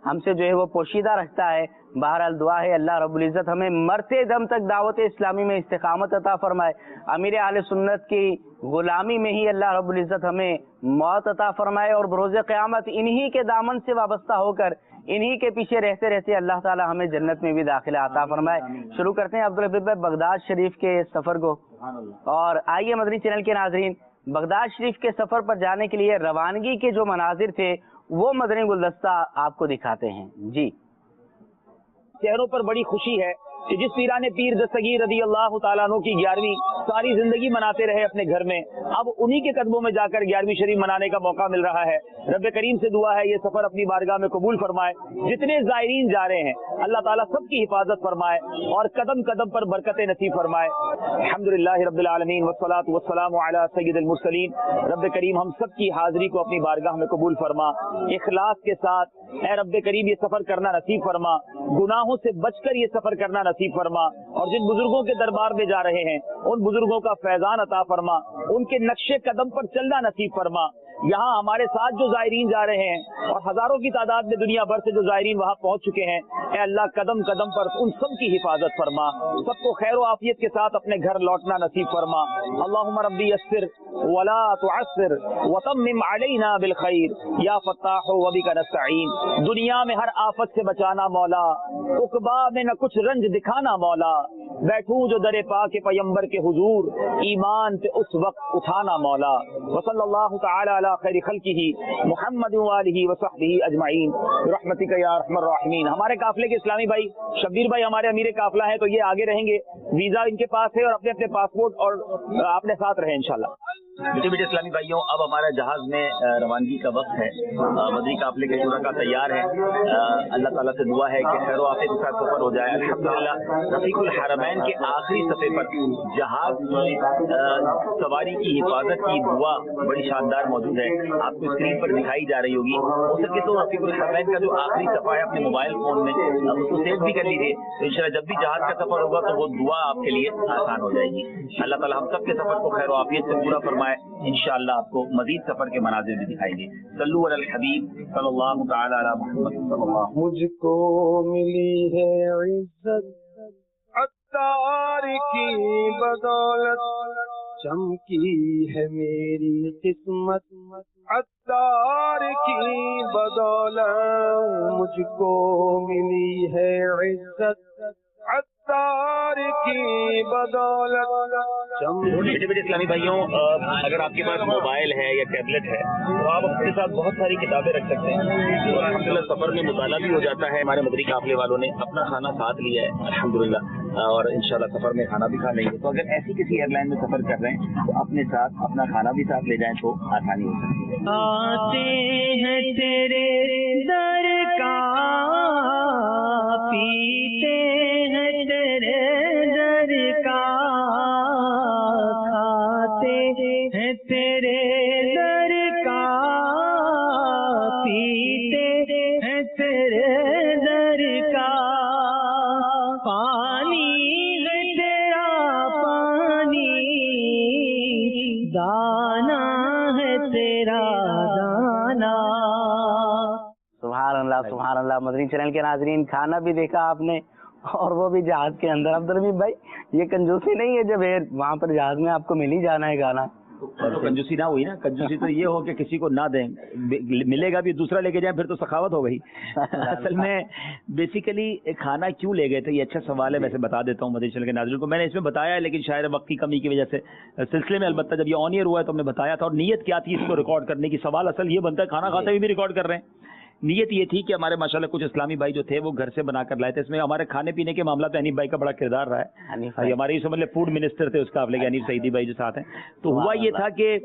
हमसे जो है वो पोशीदा रखता है। बहरहाल दुआ है अल्लाह रब्बुल इज्जत हमें मरते दम तक दावत इस्लामी में इस्तिकामत अता फरमाए, अमीर आले सुन्नत की गुलामी में ही अल्लाह रब्बुल इज्जत हमें मौत अता फरमाए, और बरोज़े क़यामत इन्हीं के दामन से वाबस्ता होकर इन्हीं के पीछे रहते रहते अल्लाह ताला हमें जन्नत में भी दाखिला अता फरमाए। शुरू करते हैं अब्दुल हबीब भाई बगदाद शरीफ के सफर को। और आइए मदनी चैनल के नाज़रीन, बगदाद शरीफ के सफर पर जाने के लिए रवानगी के जो मनाजिर थे वो मदनी गुलदस्ता आपको दिखाते हैं। जी, चेहरों पर बड़ी खुशी है कि जिस पीराने पीर दस्तगीर रज़ी अल्लाह तआला अन्हु की 11वीं सारी जिंदगी मनाते रहे अपने घर में, अब उन्हीं के कदमों में जाकर 11वीं शरीफ मनाने का मौका मिल रहा है। रब्बे करीम से दुआ है ये सफर अपनी बारगाह में कबूल फरमाए। जितने ज़ायरीन जा रहे हैं अल्लाह ताला सबकी हिफाजत फरमाए और कदम कदम पर बरकतें नसीब फरमाए। अल्हम्दुलिल्लाहि रब्बिल आलमीन वस्सलातु वस्सलामु अला सय्यिदिल मुरसलीन। रब्बे करीम हम सबकी हाजिरी को अपनी बारगाह में कबूल फरमा, इखलास के साथ ऐ रब्बे करीम ये सफर करना नसीब फरमा, गुनाहों से बचकर ये सफर करना नसीब फरमा, और जिन बुजुर्गों के दरबार में जा रहे हैं उन बुजुर्गों का फैजान अता फरमा, उनके नक्शे कदम पर चलना नसीब फरमा। यहाँ हमारे साथ जो ज़ायरीन जा रहे हैं और हजारों की तादाद में दुनिया भर से जो ज़ायरीन वहाँ पहुँच चुके हैं, ऐ अल्लाह कदम कदम पर उन सब की हिफाजत फरमा, सबको खैर व आफियत के साथ अपने घर लौटना नसीब फरमा। अल्लाहुम्मा रब्बी यस्सिर वला तुअस्सिर वतम्मिम अलैना बिल खैर या फत्ताह व बिका नस्तईन। दुनिया में हर आफत से बचाना मौला, उकबा में न कुछ रंज दिखाना मौला, बैठूं जो दरे पाक पैगंबर के हुजूर, ईमान पे उस वक्त उठाना मौला। वसल्लल्लाहु तआला अला खैरि खल्किही मुहम्मद व आलिही व सहबिही अजमईन बिरहमतिका या अरहमर राहिमीन। हमारे काफिले के इस्लामी भाई शब्बीर भाई हमारे अमीर काफिला है, तो ये आगे रहेंगे, वीजा इनके पास है और अपने अपने पासपोर्ट और अपने साथ रहे इंशाल्लाह। बेटे बेटे इस्लामी भाइयों, अब हमारा जहाज में रवानगी का वक्त है। मदनी काफिले के पूरा का तैयार है। अल्लाह ताला से दुआ है कि खैर व आफियत के साथ सफर हो जाए। अल्हम्दुलिल्लाह रफीकुल हरमैन के आखिरी सफे पर जहाज सवारी की हिफाजत की दुआ बड़ी शानदार मौजूद है, आपको स्क्रीन पर दिखाई जा रही होगी। हो सके तो रफीकुल हरमैन का जो आखिरी सफा है अपने मोबाइल फोन में उसको सेव भी कर लीजिए, तो इंशाल्लाह जब भी जहाज का सफर होगा तो वो दुआ आपके लिए आसान हो जाएगी। अल्लाह ताला हम सब के सफर को खैर व आफियत से पूरा फरमाए। इंशाअल्लाह आपको मजीद सफर के मनाजिर भी दिखाएंगे। सल्लु अलल हबीब सल्लल्लाहु तआला अला मुहम्मद सल्लल्लाहु। मुझको मिली है इज्जत अत्तार की बदौलत, चमकी है मेरी किस्मत अत्तार की बदौलत, मुझको मिली है इज्जत अत्तार की बदौलत। बेटे बेटे इस्लामी भाइयों, अगर आपके पास मोबाइल है या टैबलेट है तो आप अपने साथ बहुत सारी किताबें रख सकते हैं, और अल्हम्दुलिल्लाह सफर में मुताला भी हो जाता है। हमारे मदनी काफिले वालों ने अपना खाना साथ लिया है अल्हम्दुलिल्लाह, और इंशाल्लाह सफर में खाना भी खा लेंगे। तो अगर ऐसी किसी एयरलाइन में सफर कर रहे हैं तो अपने साथ अपना खाना भी साथ ले जाएं तो आसानी हो सकती है। आते हैं तेरे दर का, पीते हैं तेरे दर का, खाते हैं तेरे दर का, पीते हैं तेरे दर का, पानी है तेरा पानी, दाना है तेरा दाना। सुभान अल्लाह सुभान अल्लाह। मदनी चैनल के नाजरीन, खाना भी देखा आपने और वो भी जहाज के अंदर। अब्दुल हबीब भाई, ये कंजूसी नहीं है जब वहाँ पर जहाज में आपको मिल ही जाना है खाना? तो कंजूसी ना हुई ना, कंजूसी तो ये हो कि किसी को ना दें, मिलेगा भी दूसरा लेके जाए, फिर तो सखावत हो गई। असल में बेसिकली खाना क्यों ले गए थे, ये अच्छा सवाल है। वैसे बता देता हूँ मदनी चैनल के नाज़रीन को, मैंने इसमें बताया है लेकिन शायद वक्त की कमी की वजह से सिलसिले में अलबत्ता जब ये ऑन ईयर हुआ है तो हमने बताया था। और नीयत क्या थी इसको रिकॉर्ड करने की, सवाल असल ये बनता है खाना खाते हुए भी रिकॉर्ड कर रहे हैं نیت یہ تھی کہ ہمارے ماشاءاللہ کچھ اسلامی بھائی جو تھے وہ گھر سے بنا کر لائے تھے. اس میں ہمارے کھانے پینے کے معاملات میں حنیف بھائی کا بڑا کردار رہا ہے. ہمارے اس مطلب فوڈ منسٹر تھے اس قافلے کے حنیف سعیدی بھائی جو ساتھ ہیں. تو ہوا یہ تھا کہ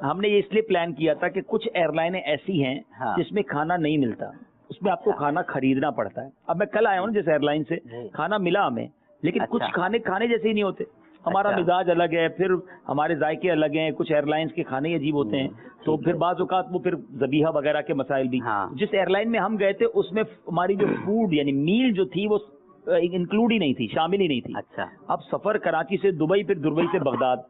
ہم نے یہ اس لیے پلان کیا تھا کہ کچھ ایئر لائنیں ایسی ہیں جس میں کھانا نہیں ملتا, اس میں آپ کو کھانا خریدنا پڑتا ہے. اب میں کل آیا ہوں نا جس ایئر لائن سے, کھانا ملا ہمیں لیکن کچھ کھانے جیسے ہی نہیں ہوتے. ہمارا مزاج الگ ہے, پھر ہمارے ذائقے الگ ہیں, کچھ ایئر لائنس کے کھانے عجیب ہوتے ہیں. تو پھر بعض اوقات وہ پھر ذبیحہ وغیرہ کے مسائل بھی. جس ایئر لائن میں ہم گئے تھے اس میں ہماری جو فوڈ یعنی میل جو تھی وہ انکلوڈ ہی نہیں تھی, شامل ہی نہیں تھی. اب سفر کراچی سے دبئی, پھر دبئی سے بغداد.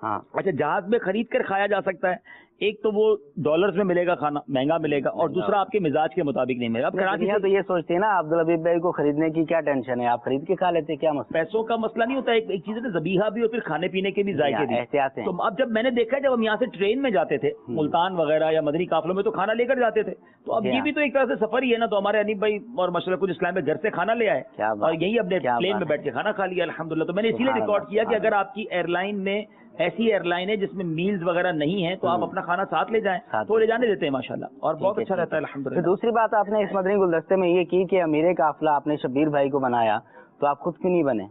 اچھا جہاز میں خرید کر کھایا جا سکتا ہے, ایک تو وہ ڈالرز میں ملے گا کھانا, مہنگا ملے گا, اور دوسرا آپ کے مزاج کے مطابق نہیں ملے گا. اب کراچی سے تو یہ سوچتے ہیں نا عبدالحبیب بھائی کو خریدنے کی کیا ٹینشن ہے, آپ خرید کے کھا لیتے, کیا مسئلہ؟ پیسوں کا مسئلہ نہیں ہوتا, ایک چیز ہے ذبیحہ بھی اور پھر کھانے پینے کے بھی ذائقے بھی احتیاط ہیں. تو اب جب میں نے دیکھا جب ہم یہاں سے ٹرین میں جاتے تھے ملتان وغیرہ یا مدنی قافلوں میں تو کھانا لے کر جاتے تھے. تو اب یہ بھی تو ایک طرح سے سفر ہی ہے نا. تو ہمارے حنیف بھائی اور ماشاءاللہ کچھ اسلام میں گھر سے کھانا لے آئے اور یہی اپنے پلین میں بیٹھ کے کھانا کھا لیا الحمدللہ. تو میں نے اسی لیے ریکارڈ کیا کہ اگر آپ کی ایئر لائن میں ایسی ایئر لائن ہے جس میں میلز وغیرہ نہیں ہیں تو آپ اپنا کھانا ساتھ لے جائیں, تو لے جانے دیتے ہیں ماشاءاللہ, اور بہت اچھا رہتا ہے الحمدللہ. دوسری بات آپ نے اس مدنی گلدستے میں یہ کی کہ امیر قافلہ آپ نے شبیر بھائی کو بنایا, تو آپ خود کیوں نہیں بنے؟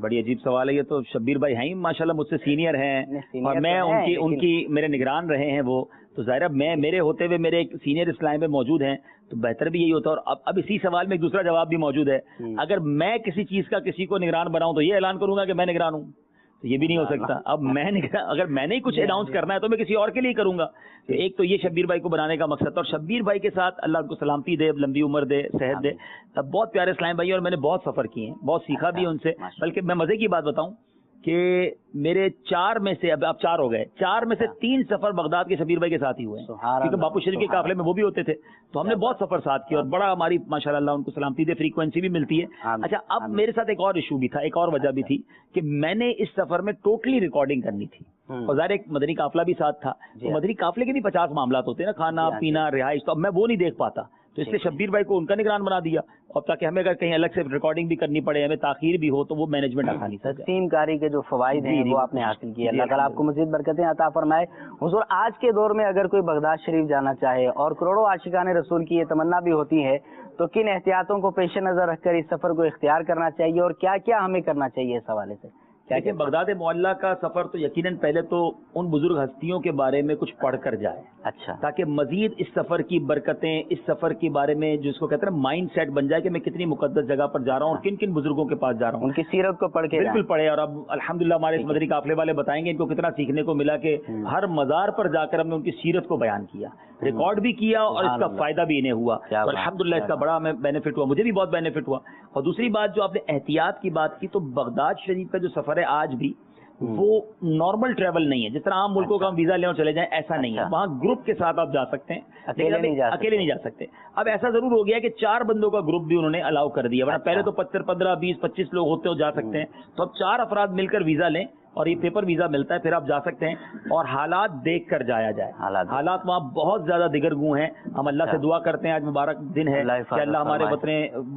بڑی عجیب سوال ہے یہ تو. شبیر بھائی ہیں ماشاءاللہ مجھ سے سینئر ہیں اور میں ان کی میرے نگران رہے ہیں وہ, تو ظاہر میں میرے ہوتے ہوئے میرے ایک سینئر اسلام میں موجود ہیں تو بہتر بھی یہی ہوتا ہے. اور اب اسی سوال میں ایک دوسرا جواب بھی موجود ہے. اگر میں کسی چیز کا کسی کو نگران بناؤں تو یہ اعلان کروں گا کہ میں نگران ہوں, تو یہ بھی نہیں ہو سکتا. اب میں اگر میں نے کچھ اناؤنس کرنا ہے تو میں کسی اور کے لیے کروں گا. تو ایک تو یہ شبیر بھائی کو بنانے کا مقصد تھا, اور شبیر بھائی کے ساتھ اللہ ان کو سلامتی دے, لمبی عمر دے, صحت دے. اب بہت پیارے اسلام بھائی, اور میں نے بہت سفر کیے ہیں, بہت سیکھا بھی ان سے. بلکہ میں مزے کی بات بتاؤں کہ میرے 4 میں سے, اب آپ 4 ہو گئے, 4 میں سے 3 سفر بغداد کے شبیر بھائی کے ساتھ ہی ہوئے ہیں, کیونکہ باپو شریف کے قافلے میں وہ بھی ہوتے تھے. تو ہم نے بہت سفر ساتھ کیا اور بڑا ہماری ماشاءاللہ اللہ ان کو سلامتی دے فریکوینسی بھی ملتی ہے. اچھا اب میرے ساتھ ایک اور ایشو بھی تھا, ایک اور وجہ بھی تھی کہ میں نے اس سفر میں ٹوٹلی ریکارڈنگ کرنی تھی, اور ظاہر ایک مدنی قافلہ بھی ساتھ تھا. تو مدنی قافلے کے بھی 50 معاملات ہوتے ہیں نا, کھانا پینا رہائش, تو اب میں وہ نہیں دیکھ پاتا. تو اس لیے شبیر بھائی کو ان کا نگران بنا دیا, اور تاکہ ہمیں اگر کہیں الگ سے ریکارڈنگ بھی کرنی پڑے, ہمیں تاخیر بھی ہو, تو وہ مینجمنٹ آسانی سے. تقسیم کاری کے جو فوائد ہیں وہ آپ نے حاصل کیے, اللہ تعالیٰ آپ کو مزید برکتیں عطا فرمائے. حضور آج کے دور میں اگر کوئی بغداد شریف جانا چاہے اور کروڑوں عاشقان رسول کی یہ تمنا بھی ہوتی ہے, تو کن احتیاطوں کو پیش نظر رکھ کر اس سفر کو اختیار کرنا چاہیے, اور کیا کیا ہمیں کرنا چاہیے اس حوالے سے؟ دیکھیں بغداد معلّہ کا سفر تو یقیناً پہلے تو ان بزرگ ہستیوں کے بارے میں کچھ پڑھ کر جائے, اچھا, تاکہ مزید اس سفر کی برکتیں, اس سفر کے بارے میں جس کو کہتے ہیں مائنڈ سیٹ بن جائے کہ میں کتنی مقدس جگہ پر جا رہا ہوں اور کن کن بزرگوں کے پاس جا رہا ہوں. ان کی سیرت کو پڑھ کے بالکل پڑھے. اور اب الحمدللہ ہمارے اس مدنی قافلے والے بتائیں گے ان کو کتنا سیکھنے کو ملا کہ ہر مزار پر جا کر ہم نے ان کی سیرت کو بیان کیا, ریکارڈ بھی کیا, اور اس کا فائدہ بھی انہیں ہوا. تو الحمدللہ اس کا بڑا ہمیں بینیفٹ ہوا, مجھے بھی بہت بینیفٹ ہوا. اور دوسری بات جو آپ نے احتیاط کی بات کی, تو بغداد شریف کا جو سفر ہے آج بھی وہ نارمل ٹریول نہیں ہے. جس طرح عام ملکوں کا ہم ویزا لیں اور چلے جائیں, ایسا نہیں ہے. وہاں گروپ کے ساتھ آپ جا سکتے ہیں, اکیلے نہیں جا سکتے. اب ایسا ضرور ہو گیا کہ 4 بندوں کا گروپ بھی انہوں نے الاؤ کر دیا, ورنہ پہلے تو 15 20 25 لوگ ہوتے ہو جا سکتے ہیں. تو اب 4 افراد مل کر ویزا لیں اور یہ پیپر ویزا ملتا ہے, پھر آپ جا سکتے ہیں, اور حالات دیکھ کر جایا جائے. حالات وہاں بہت زیادہ دیگرگوں ہیں. ہم اللہ سے دعا کرتے ہیں, آج مبارک دن ہے کہ اللہ ہمارے وطن,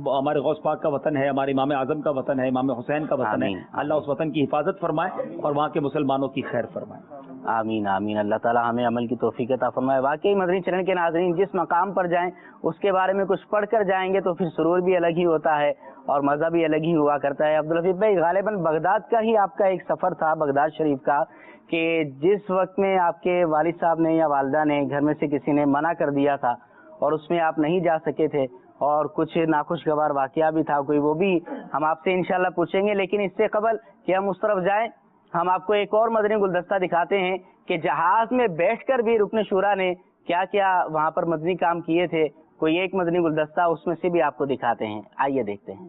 ہمارے غوث پاک کا وطن ہے, ہمارے امام اعظم کا وطن ہے, امام حسین کا وطن ہے, اللہ اس وطن کی حفاظت فرمائے اور وہاں کے مسلمانوں کی خیر فرمائے. آمین آمین. اللہ تعالیٰ ہمیں عمل کی توفیق عطا فرمائے. واقعی مدنی چینل کے ناظرین, جس مقام پر جائیں اس کے بارے میں کچھ پڑھ کر جائیں گے تو پھر سرور بھی الگ ہی ہوتا ہے اور مزہ بھی الگ ہی ہوا کرتا ہے. عبدالحفیظ بھائی, غالباً بغداد کا ہی آپ کا ایک سفر تھا, بغداد شریف کا, کہ جس وقت میں آپ کے والد صاحب نے یا والدہ نے, گھر میں سے کسی نے منع کر دیا تھا اور اس میں آپ نہیں جا سکے تھے, اور کچھ ناخوشگوار واقعہ بھی تھا کوئی, وہ بھی ہم آپ سے انشاءاللہ پوچھیں گے. لیکن اس سے قبل کہ ہم اس طرف جائیں, ہم آپ کو ایک اور مدنی گلدستہ دکھاتے ہیں کہ جہاز میں بیٹھ کر بھی رکن شورا نے کیا کیا وہاں پر مدنی کام کیے تھے. کوئی ایک مدنی گلدستہ اس میں سے بھی آپ کو دکھاتے ہیں, آئیے دیکھتے ہیں.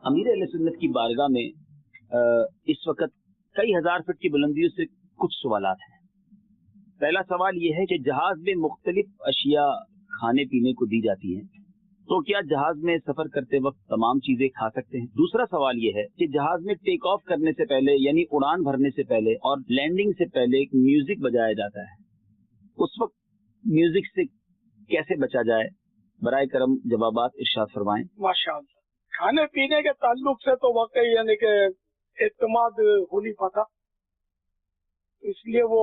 امیر اہل سنت کی بارگاہ میں اس وقت کئی ہزار فٹ کی بلندیوں سے کچھ سوالات ہیں. پہلا سوال یہ ہے کہ جہاز میں مختلف اشیاء کھانے پینے کو دی جاتی ہیں, تو کیا جہاز میں سفر کرتے وقت تمام چیزیں کھا سکتے ہیں؟ دوسرا سوال یہ ہے کہ جہاز میں ٹیک آف کرنے سے پہلے یعنی اڑان بھرنے سے پہلے اور لینڈنگ سے پہلے ایک میوزک بجایا جاتا ہے, اس وقت میوزک سے کیسے بچا جائے؟ برائے کرم جوابات ارشاد فرمائیں. ماشاءاللہ. کھانے پینے کے تعلق سے تو واقعی یعنی کہ اعتماد ہو نہیں پاتا, اس لیے وہ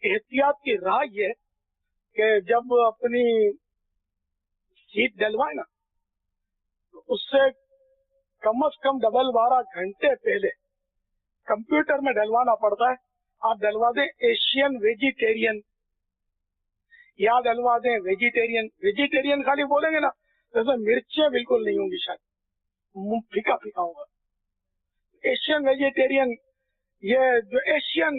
एहतियात की राह ये कि जब अपनी सीट डलवाए ना तो उससे कम से कम 12 घंटे पहले कंप्यूटर में डलवाना पड़ता है। आप डलवा दें एशियन वेजिटेरियन या डलवा दें वेजिटेरियन। वेजिटेरियन खाली बोलेंगे ना तो इसमें मिर्चें बिल्कुल नहीं होंगी, शायद मुंह फीका फीका होगा। एशियन वेजिटेरियन, ये जो एशियन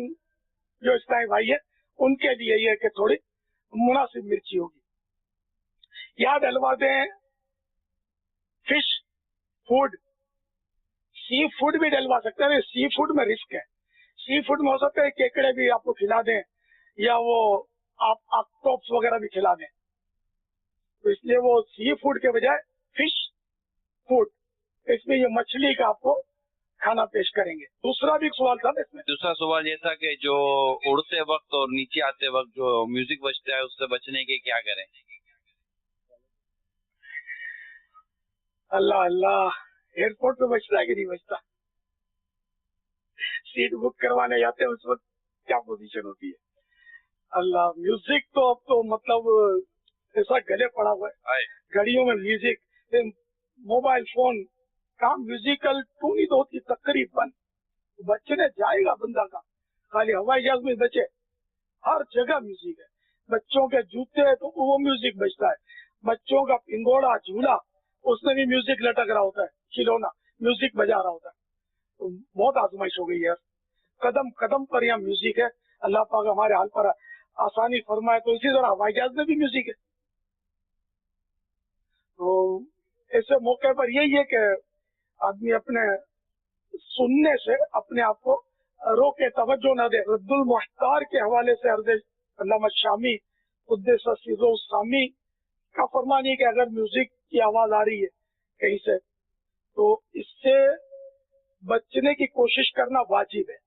जो इस्लामी भाई है उनके लिए ये कि थोड़ी मुनासिब मिर्ची होगी। या डलवा दें फिश फूड, सी फूड भी डलवा सकते हैं। सी फूड में रिस्क है। सी फूड में हो सकता है केकड़े भी आपको खिला दें या वो आप ऑक्टोपस वगैरह भी खिला दें, तो इसलिए वो सी फूड के बजाय फिश फूड, इसमें ये मछली का आपको खाना पेश करेंगे। दूसरा भी एक सवाल था इसमें। दूसरा सवाल ये था कि जो उड़ते वक्त और नीचे आते वक्त जो म्यूजिक बजता है उससे बचने के क्या करें? अल्लाह अल्लाह, एयरपोर्ट पे बचता है कि नहीं बचता? सीट बुक करवाने जाते हैं उस वक्त क्या पोजीशन होती है? अल्लाह, म्यूजिक तो अब तो मतलब ऐसा गले पड़ा हुआ है। घड़ियों में म्यूजिक, मोबाइल फोन का म्यूजिकल टून ही तो होती तकरीबन। बचने जाएगा बंदा का, खाली हवाई जहाज में बचे, हर जगह म्यूजिक है। बच्चों के जूते तो वो म्यूजिक बजता है, बच्चों का पिंगोड़ा झूला उसमें भी म्यूजिक लटक रहा होता है, खिलौना म्यूजिक बजा रहा होता है। तो बहुत आजमाइश हो गई है, कदम कदम पर यहाँ म्यूजिक है। अल्लाह पाक हमारे हाल पर आसानी फरमाए। तो इसी तरह हवाई जहाज में भी म्यूजिक है। तो ऐसे मौके पर यही है कि आदमी अपने सुनने से अपने आप को रोके, तवज्जो न दे। रद्दुल मुख्तार के हवाले से अर्ज़ अल्लामा शामी कुद्दस सिर्रुहु सामी का फरमान है कि अगर म्यूजिक की आवाज आ रही है कहीं से तो इससे बचने की कोशिश करना वाजिब है।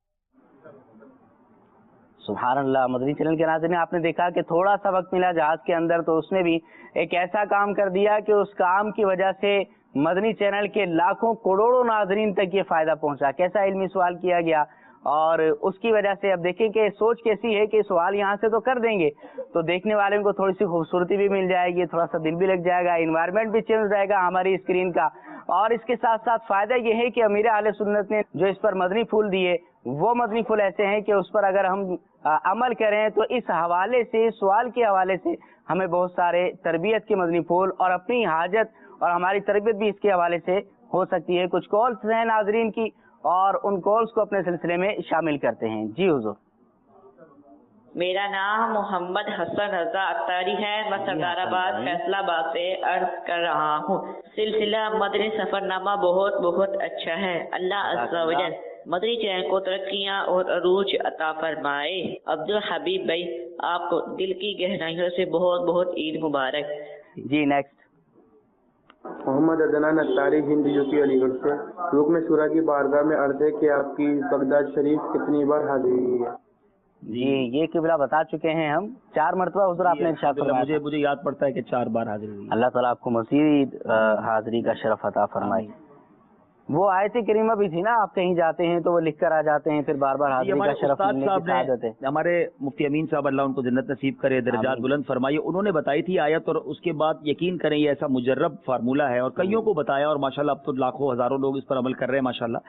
सुभान अल्लाह। मदनी चैनल के नाज़रीन, आपने देखा कि थोड़ा सा वक्त मिला जहाज के अंदर तो उसने भी एक ऐसा काम कर दिया कि उस काम की वजह से मदनी चैनल के लाखों करोड़ों नाजरीन तक ये फायदा पहुंचा। कैसा इल्मी सवाल किया गया और उसकी वजह से अब देखें कि सोच कैसी है कि सवाल यहाँ से तो कर देंगे तो देखने वाले को थोड़ी सी खूबसूरती भी मिल जाएगी, थोड़ा सा दिल भी लग जाएगा, इन्वायरमेंट भी चेंज हो जाएगा हमारी स्क्रीन का। और इसके साथ साथ फायदा ये है कि अमीर आले सुन्नत ने जो इस पर मदनी फूल दिए वो मदनी फूल ऐसे हैं कि उस पर अगर हम अमल करें तो इस हवाले से, सवाल के हवाले से हमें बहुत सारे तरबियत के मदनी फूल और अपनी हाजत और हमारी तरबियत भी इसके हवाले से हो सकती है। कुछ कॉल्स हैं नाजरीन की और उन कॉल्स को अपने सिलसिले में शामिल करते हैं। जी हुजूर। मेरा नाम मोहम्मद हसन रजा अख्तारी है। मैं सरदाराबाद फैसलाबाद से अर्ज कर रहा हूँ। सिलसिला मदनी सफरनामा बहुत बहुत अच्छा है। अल्लाह अज़्ज़ा व जल मदनी चैनल को तरक्कियाँ और अरूज अता फरमाए। अब्दुल हबीब भाई, आपको दिल की गहराइयों से बहुत बहुत ईद मुबारक। जी नेक्स्ट। मोहम्मद अदनान अत्तारी, हिंद, यूपी, अलीगढ़ से। रुकन शुरा की बारगाह में अर्ज है कि आपकी बगदाद शरीफ कितनी बार हाजिरी हुई है? जी ये किबला बता चुके हैं हम 4 मरतबा हुजूर आपने इरशाद फरमाया। मुझे याद पड़ता है कि 4 बार हाजिरी हुई। अल्लाह ताला आपको मज़ीद हाजिरी का शरफ अता फरमाए। वो आयत करीमा भी थी ना, आप कहीं जाते हैं तो वो लिख कर आ जाते हैं, फिर बार बार हाजिरी का शरफ मिलने की सादत है। हमारे मुफ्ती अमीन साहब, अल्लाह उनको जन्नत नसीब करे, दर्जात बुलंद फरमाइए, उन्होंने बताई थी आयत और उसके बाद यकीन करें ये ऐसा मुजर्रब फार्मूला है और कईयों को बताया और माशाल्लाह अब तो लाखों हजारों लोग इस पर अमल कर रहे हैं माशाल्लाह।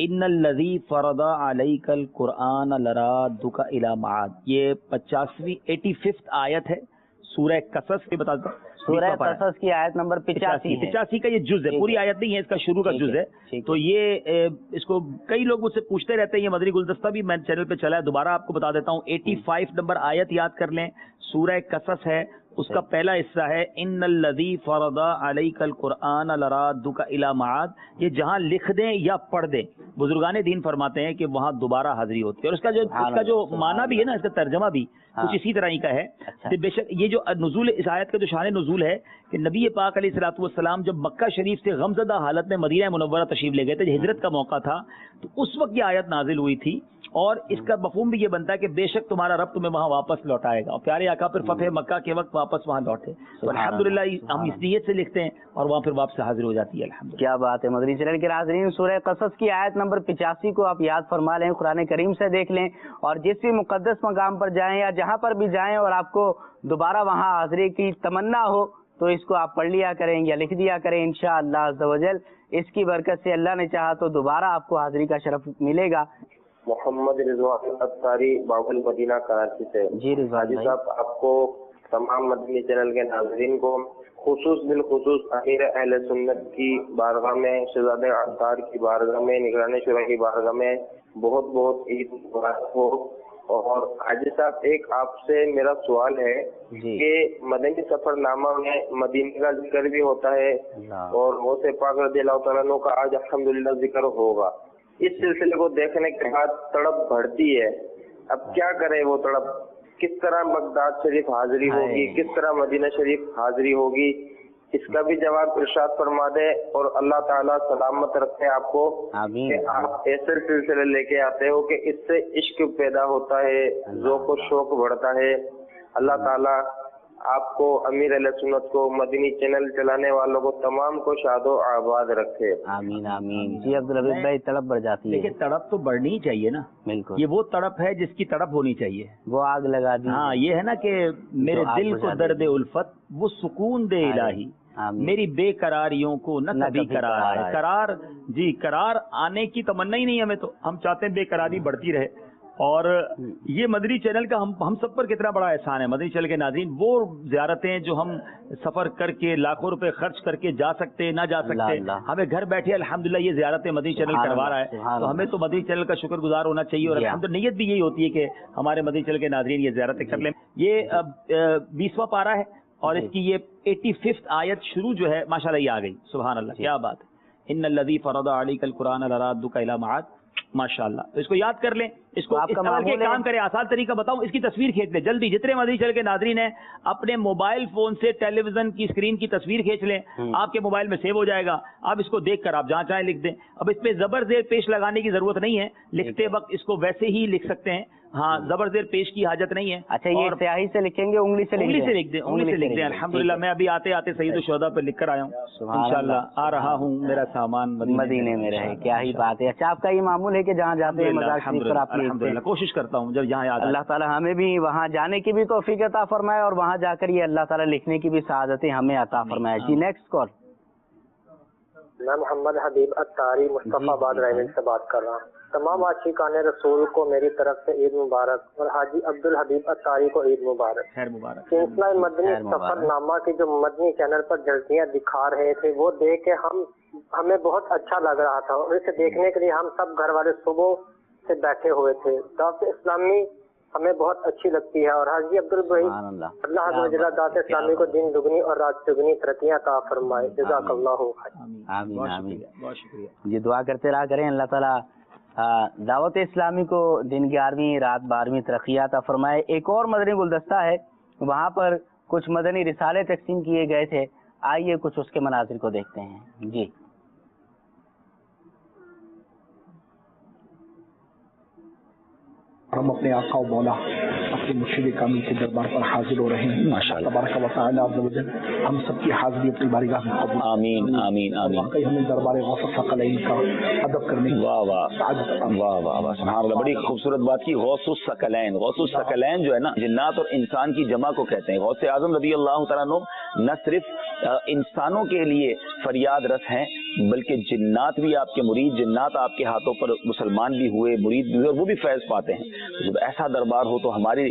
इन्नल्लज़ी फरदा अलैकल कुरआन लरादुका इला माद, ये 85वीं 85th आयत है सूरह कसस के। बता दो सूरह कसस की आयत नंबर 85 का ये जुज है, पूरी आयत नहीं है, इसका शुरू का जुज है। तो ये इसको कई लोग मुझसे पूछते रहते हैं, ये मदनी गुलदस्ता भी मैं चैनल पे चला है, दोबारा आपको बता देता हूँ। 85 नंबर आयत याद कर लें, सूरह कसस है, उसका पहला हिस्सा है इन्नल्लज़ी फरदा अलैकल कुरआन लरादुका इला माद। ये जहाँ लिख दें या पढ़ दें, बुजुर्गान दीन फरमाते हैं कि वहाँ दोबारा हाजिरी होती है। और इसका जो माना भी है ना, इसका तर्जमा भी कुछ इसी तरह ही का है। तो बेशक ये जो नुज़ूल, इस आयत का जो शान नुज़ूल है कि नबी पाक अलैहिस्सलातु वस्सलाम जब मक्का शरीफ से गमज़दा हालत में मदीना मुनव्वरा तशरीफ ले गए थे, हिजरत का मौका था, तो उस वक्त ये आयत नाजिल हुई थी اور اس کا مفہوم بھی یہ بنتا ہے کہ بے شک تمہارا رب تمہیں وہاں واپس لوٹائے گا. اور پیارے آقا پھر فتح مکہ کے وقت واپس وہاں لوٹے. تو الحمدللہ ہم اس نیت سے لکھتے ہیں اور وہاں پھر واپس حاضر ہو جاتی ہے. الحمدللہ. کیا بات ہے. مدنی چینل کے ناظرین، سورہ قصص کی آیت نمبر 85 کو آپ یاد فرما لیں، قرآن کریم سے دیکھ لیں، اور جس بھی مقدس مقام پر جائیں یا جہاں پر بھی جائیں اور آپ کو دوبارہ وہاں حاضری کی تمنا ہو تو اس کو آپ پڑھ لیا کریں یا لکھ دیا کریں. انشاءاللہ عز و جل اس کی برکت سے اللہ نے چاہا تو دوبارہ آپ کو حاضری کا شرف ملے گا. محمد رضوان اتاری باب المدینہ کراچی سے. جی رضوان حاجی صاحب، آپ کو تمام مدنی چینل کے ناظرین کو بالخصوص امیر اہل سنت کی بارگاہ میں، شہزاد اتار کی بارگاہ میں، نگران شورا کی بارگاہ میں بہت بہت عید مبارک ہو. اور حاجی صاحب، ایک آپ سے میرا سوال ہے کہ مدنی سفر نامہ میں مدینہ کا ذکر بھی ہوتا ہے اور غوث پاک رضی اللہ تعالیٰ عنہ کا آج الحمدللہ ذکر ہوگا. اس سلسلے کو دیکھنے کے بعد تڑپ بڑھتی ہے. اب کیا کرے وہ تڑپ؟ کس طرح بغداد شریف حاضری ہوگی، کس طرح مدینہ شریف حاضری ہوگی؟ اس کا بھی جواب ارشاد فرما دے اور اللہ تعالیٰ سلامت رکھے آپ کو کہ آپ ایسے سلسلے لے کے آتے ہو کہ اس سے عشق پیدا ہوتا ہے، ذوق و شوق بڑھتا ہے. اللہ تعالیٰ آپ کو، امیر علیہ سنت کو، مدنی چینل چلانے والوں کو تمام کو شاد و آباد رکھے. آمین آمین. جی عبدالحبیب بھائی، تڑپ بڑھ جاتی ہے. لیکن تڑپ تو بڑھنی ہی چاہیے نا. بالکل، یہ وہ تڑپ ہے جس کی تڑپ ہونی چاہیے. وہ آگ لگا دی. ہاں، یہ ہے نا کہ میرے دل کو درد الفت وہ سکون دے الہی، میری بے قراریوں کو نہ کبھی قرار ہے. قرار، جی قرار آنے کی تمنا ہی نہیں ہمیں، تو ہم چاہتے ہیں بے قراری بڑھتی رہے. اور یہ مدنی چینل کا ہم سب پر کتنا بڑا احسان ہے. مدنی چینل کے ناظرین، وہ زیارتیں جو ہم سفر کر کے لاکھوں روپے خرچ کر کے جا سکتے نہ جا سکتے، ہمیں گھر بیٹھے الحمدللہ یہ زیارتیں مدنی چینل کروا رہا ہے. تو ہمیں تو مدنی چینل کا شکر گزار ہونا چاہیے. اور الحمدللہ نیت بھی یہی ہوتی ہے کہ ہمارے مدنی چینل کے ناظرین یہ زیارتیں کر لیں. یہ 20واں پارہ ہے اور اس کی یہ 85 آیت شروع جو ہے ماشاءاللہ یہ آ گئی. سبحان اللہ، کیا بات ہے. ان الذی فرض علیک القرآن لرادک الی معاد. ماشاءاللہ. تو اس کو یاد کر لیں، اس کو استعمال کے کام کریں. آسان طریقہ بتاؤں، اس کی تصویر کھینچ لیں جلدی. جتنے مدنی چینل کے ناظرین ہیں اپنے موبائل فون سے ٹیلی ویژن کی اسکرین کی تصویر کھینچ لیں، آپ کے موبائل میں سیو ہو جائے گا. آپ اس کو دیکھ کر آپ جہاں چاہیں لکھ دیں. اب اس پہ زبر زیر پیش لگانے کی ضرورت نہیں ہے، لکھتے وقت اس کو ویسے ہی لکھ سکتے ہیں. ہاں، زبر زیر پیش کی حاجت نہیں ہے. اچھا، یہ سیاہی سے لکھیں گے؟ انگلی سے لکھ دیں. انگلی سے لکھ دیں. الحمدللہ میں ابھی آتے آتے سید الشہداء پہ لکھ کر آیا ہوں. انشاءاللہ آ رہا ہوں، میرا سامان مدینے میں رہے. کیا ہی بات ہے. اچھا، آپ کا یہ معمول ہے کہ جہاں جاتے ہیں مزار شریف پر آپ الحمدللہ کوشش کرتا ہوں جب یہاں یاد. اللہ تعالیٰ ہمیں بھی وہاں جانے کی بھی توفیق عطا فرمائے اور وہاں جا کر یہ اللہ تعالیٰ لکھنے کی بھی سعادتیں ہمیں عطا فرمائے. جی نیکسٹ کال. میں محمد حبیب اتاری مصطفیٰ آباد رائے سے بات کر رہا ہوں. تمام عاشقان رسول کو میری طرف سے عید مبارک اور حاجی عبدالحبیب اتاری کو عید مبارک. خیر مبارک. سلسلہ مدنی سفر نامہ کے جو مدنی چینل پر جھلکیاں دکھا رہے تھے وہ دیکھ کے ہمیں بہت اچھا لگ رہا تھا اور اسے دیکھنے کے لیے ہم سب گھر والے صبح سے بیٹھے ہوئے تھے. دعوت اسلامی ہمیں بہت اچھی لگتی ہے اور حاجی عبدالبہی اللہ عز و جل دعوت اسلامی کو دن دگنی اور رات چگنی ترقیاں عطا فرمائے. جزاک اللہ خیر. آمین آمین. یہ دعا کرتے رہا کریں اللہ تعالیٰ دعوت اسلامی کو دن 11ویں رات 12ویں ترقیاں عطا فرمائے. ایک اور مدنی گلدستہ ہے، وہاں پر کچھ مدنی رسالے تقسیم کیے گئے تھے. آئیے کچھ اس کے مناظر کو دیکھتے ہیں. جی ہم اپنے آقا و مولا اپنے مرشد کامل کے دربار پر حاضر ہو رہے ہیں. ماشاءاللہ تبارک و تعالی عز و جل ہم سب کی حاضری اپنی بارگاہ میں قبول. آمین آمین آمین. واقعی ہمیں دربار غوث الثقلین کا ادب کرنے کی واہ واہ واہ واہ سبحان اللہ. بڑی خوبصورت بات کی. غوث الثقلین، غوث الثقلین جو ہے نا جنات اور انسان کی جمع کو کہتے ہیں. غوث اعظم رضی اللہ تعالیٰ عنہ نہ صرف انسانوں کے لیے فریاد رس ہیں بلکہ جنات بھی آپ کے مرید، جنات آپ کے ہاتھوں پر مسلمان بھی ہوئے، مرید بھی ہوئے اور وہ بھی فیض پاتے ہیں. جب ایسا دربار ہو تو ہماری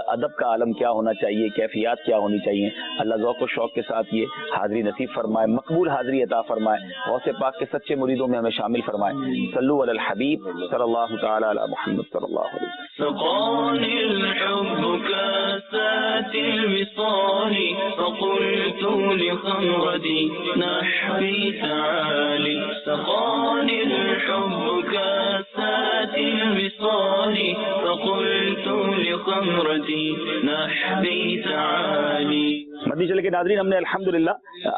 ادب کا عالم کیا ہونا چاہیے، کیفیات کیا ہونی چاہیے. اللہ ذوق و شوق کے ساتھ یہ حاضری نصیب فرمائے، مقبول حاضری عطا فرمائے. غوث پاک کے سچے مریدوں میں ہمیں شامل فرمائے. صلو علی الحبیب صلی اللہ تعالی علی محمد صلی اللہ علیہ وسلم. سقاني الحب كاسات الوصال فقلت لخمرتي نحبي تعالي. سقاني الحب كاسات الوصال فقلت لخمرتي نحبي تعالي. मदनी चैनल के नाज़रीन, हमने अल्हम्दुलिल्लाह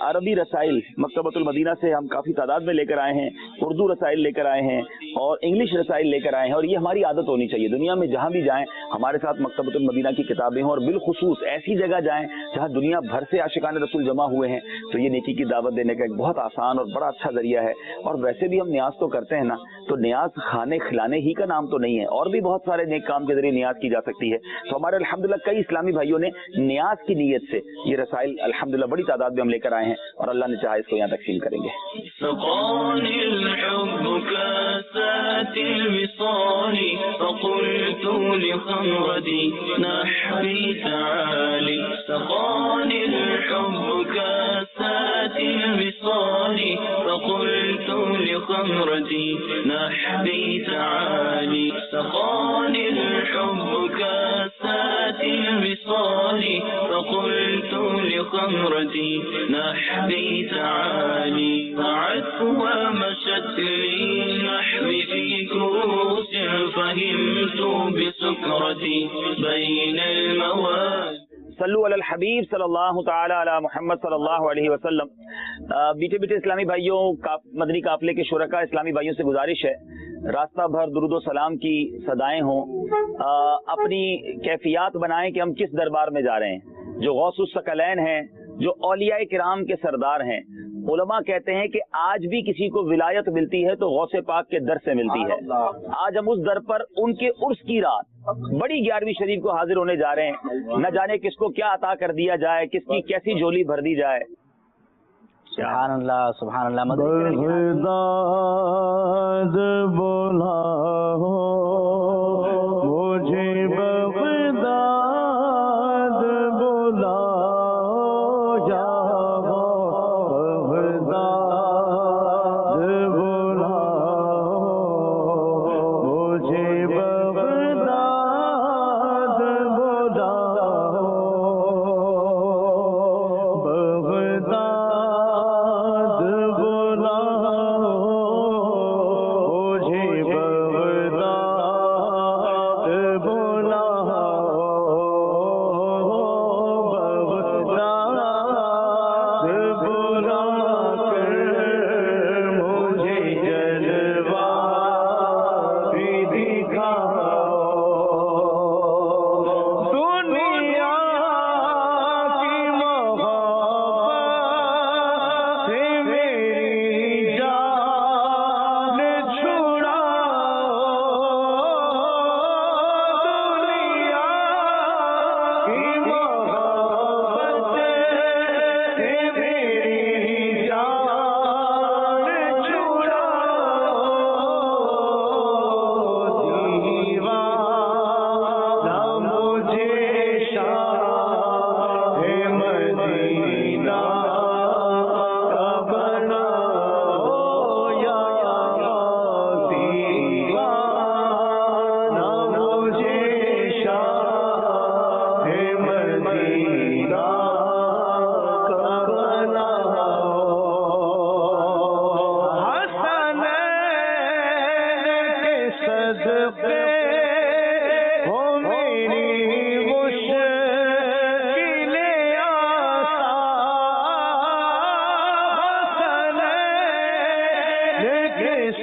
अरबी रसाइल मकतबतुल मदीना से हम काफ़ी तादाद में लेकर आए हैं, उर्दू रसाइल लेकर आए हैं और इंग्लिश रसाइल लेकर आए हैं। और ये हमारी आदत होनी चाहिए, दुनिया में जहाँ भी जाएं हमारे साथ मकतबतुल मदीना की किताबें हों, और बिलखुसूस ऐसी जगह जाएं जहाँ दुनिया भर से आशिकान रसूल जमा हुए हैं। तो ये नेकी की दावत देने का एक बहुत आसान और बड़ा अच्छा जरिया है। और वैसे भी हम न्याज तो करते हैं ना, तो न्याज खाने खिलाने ही का नाम तो नहीं है, और भी बहुत सारे नेक काम के जरिए न्याज की जा सकती है। तो हमारे अल्हम्दुलिल्लाह कई इस्लामी भाइयों ने न्याज की नीयत से ये रसाइल अल्हम्दुलिल्लाह बड़ी तादाद में हम लेकर आए हैं, और अल्लाह ने चाहा इसको यहाँ तकसीम करेंगे। خمرتي نحبي تعالي ضعت ومشت للنحب في كؤوس فهمت بسكرتي بين المواد सल्लु अलल हबीब सल्लल्लाहु ताला अला मोहम्मद सल्लल्लाहु अलैहि वसल्लम। बीटे बीटे इस्लामी भाइयों, मदनी काफिले के शुरका इस्लामी भाइयों से गुजारिश है, रास्ता भर दुरूद व सलाम की सदाएं हों। अपनी कैफियत बनाएं कि हम किस दरबार में जा रहे हैं। जो गौसुस सकलैन हैं, जो औलिया किराम के सरदार हैं, उलमा कहते हैं कि आज भी किसी को विलायत मिलती है तो गौसे पाक के दर से मिलती है। आज हम उस दर पर उनके उर्स की रात बड़ी 11वीं शरीफ को हाजिर होने जा रहे हैं। न जाने किसको क्या अता कर दिया जाए, किसकी कैसी झोली भर दी जाए। सुभान अल्लाह, सुभान अल्लाह। बगदाद बोला हो मुझे, बगदाद बोला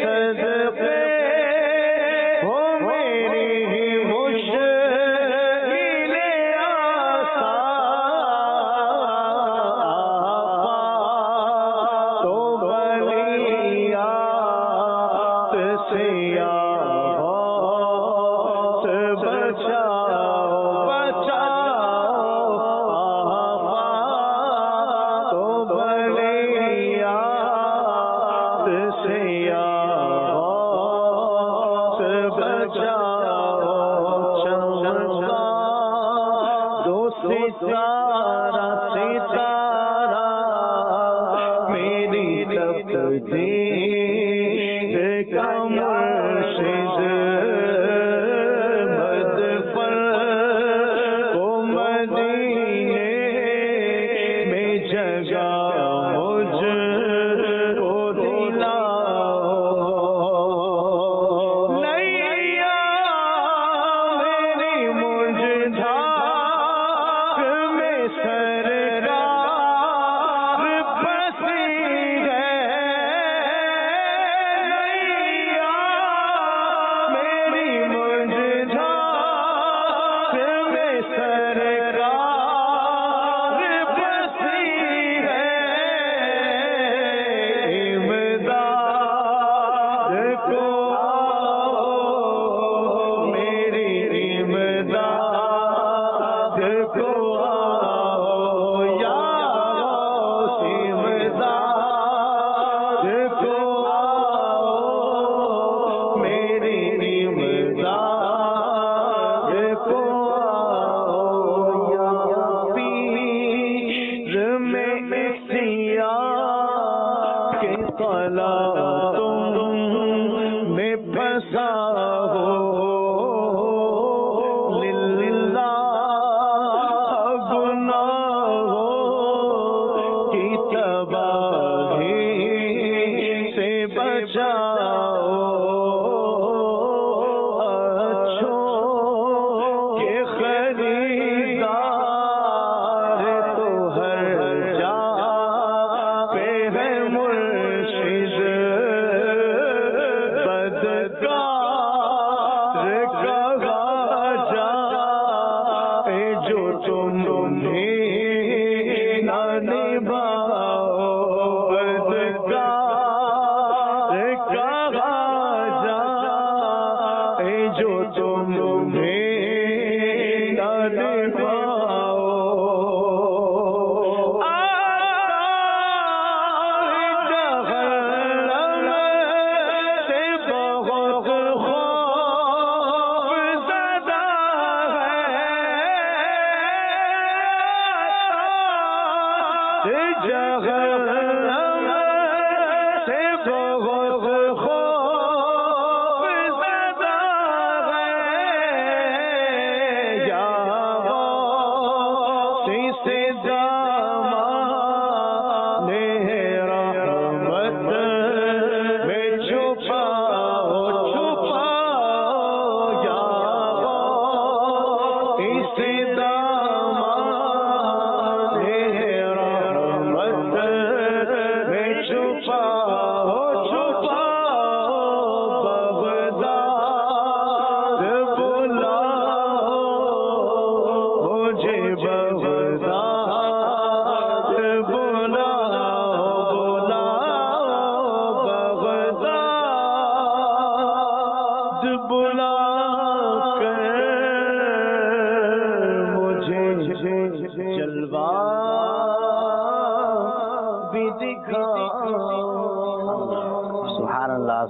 सरकार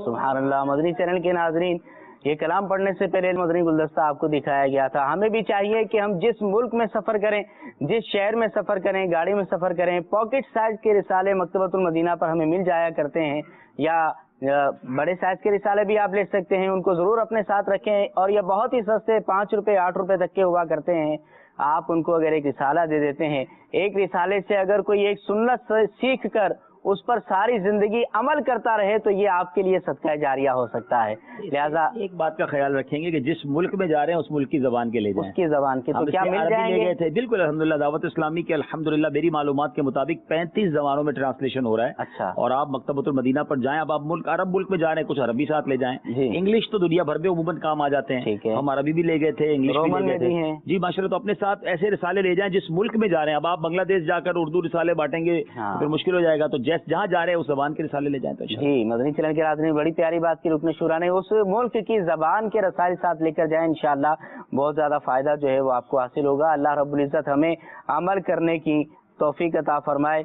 सुभान अल्लाह। मदनी चैनल के नाजरीन, ये कलाम पढ़ने से पहले मदनी गुलदस्ता आपको दिखाया गया था। हमें भी चाहिए कि हम जिस मुल्क में सफ़र करें, जिस शहर में सफ़र करें, गाड़ी में सफ़र करें, पॉकेट साइज के रिसाले मकतबतुल मदीना पर हमें मिल जाया करते हैं, या बड़े साइज के रिसाले भी आप ले सकते हैं। उनको ज़रूर अपने साथ रखें, और ये बहुत ही सस्ते 5 रुपये 8 रुपये तक के हुआ करते हैं। आप उनको अगर एक रिसाला दे देते हैं, एक रिसाले से अगर कोई एक सुन्नत सीख कर उस पर सारी जिंदगी अमल करता रहे तो ये आपके लिए सदका जारिया हो सकता है। लिहाजा एक बात का ख्याल रखेंगे कि जिस मुल्क में जा रहे हैं उस मुल्क की जबान के ले जाएं, उसकी जबान के। तो क्या मिल जाएंगे? ले गए थे, बिल्कुल अल्हम्दुलिल्लाह। दावत इस्लामी के अल्हम्दुलिल्लाह मेरी मालूमात के मुताबिक 35 जबानों में ट्रांसलेशन हो रहा है। अच्छा। और आप मकतबतुल मदीना पर जाएं, अब आप मुल्क अरब मुल्क में जा रहे हैं, कुछ अरबी साथ ले जाएं। इंग्लिश तो दुनिया भर में उमूमन काम आ जाते हैं, हम अरबी भी ले गए थे, इंग्लिश भी ले गए थे जी माशाल्लाह। तो अपने साथ ऐसे रिसाले ले जाएं जिस मुल्क में जा रहे हैं। अब आप बांग्लादेश जाकर उर्दू रिसाले बांटेंगे फिर मुश्किल हो जाएगा, तो जहाँ जा रहे हैं उस जबान के रिसाले ले जाएं तो जी। मदनी चैनल के रात में बड़ी प्यारी बात की रुकन शुरा ने उस मुल्क की जबान के रसाले साथ लेकर जाएं, इंशाअल्लाह बहुत ज्यादा फायदा जो है वो आपको हासिल होगा। अल्लाह रब्बुल इज्जत हमें अमल करने की तौफीक अता फरमाए।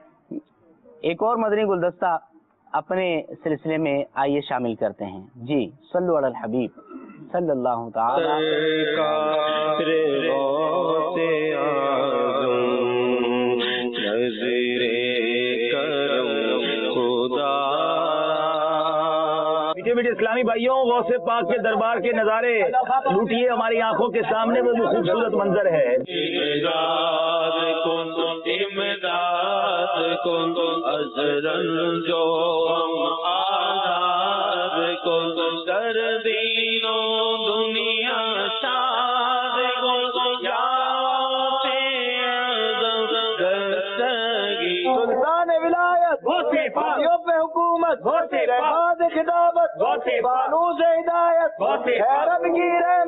एक और मदनी गुलदस्ता अपने सिलसिले में आइए शामिल करते हैं जी। सल्लु अलल हबीब सल्लल्लाहु तआला मीठे इस्लामी भाइयों, गौसे पाक के दरबार के नज़ारे लूटिए हमारी आंखों के सामने, वो खूबसूरत मंजर है। सुल्तान विलायत हुकूमत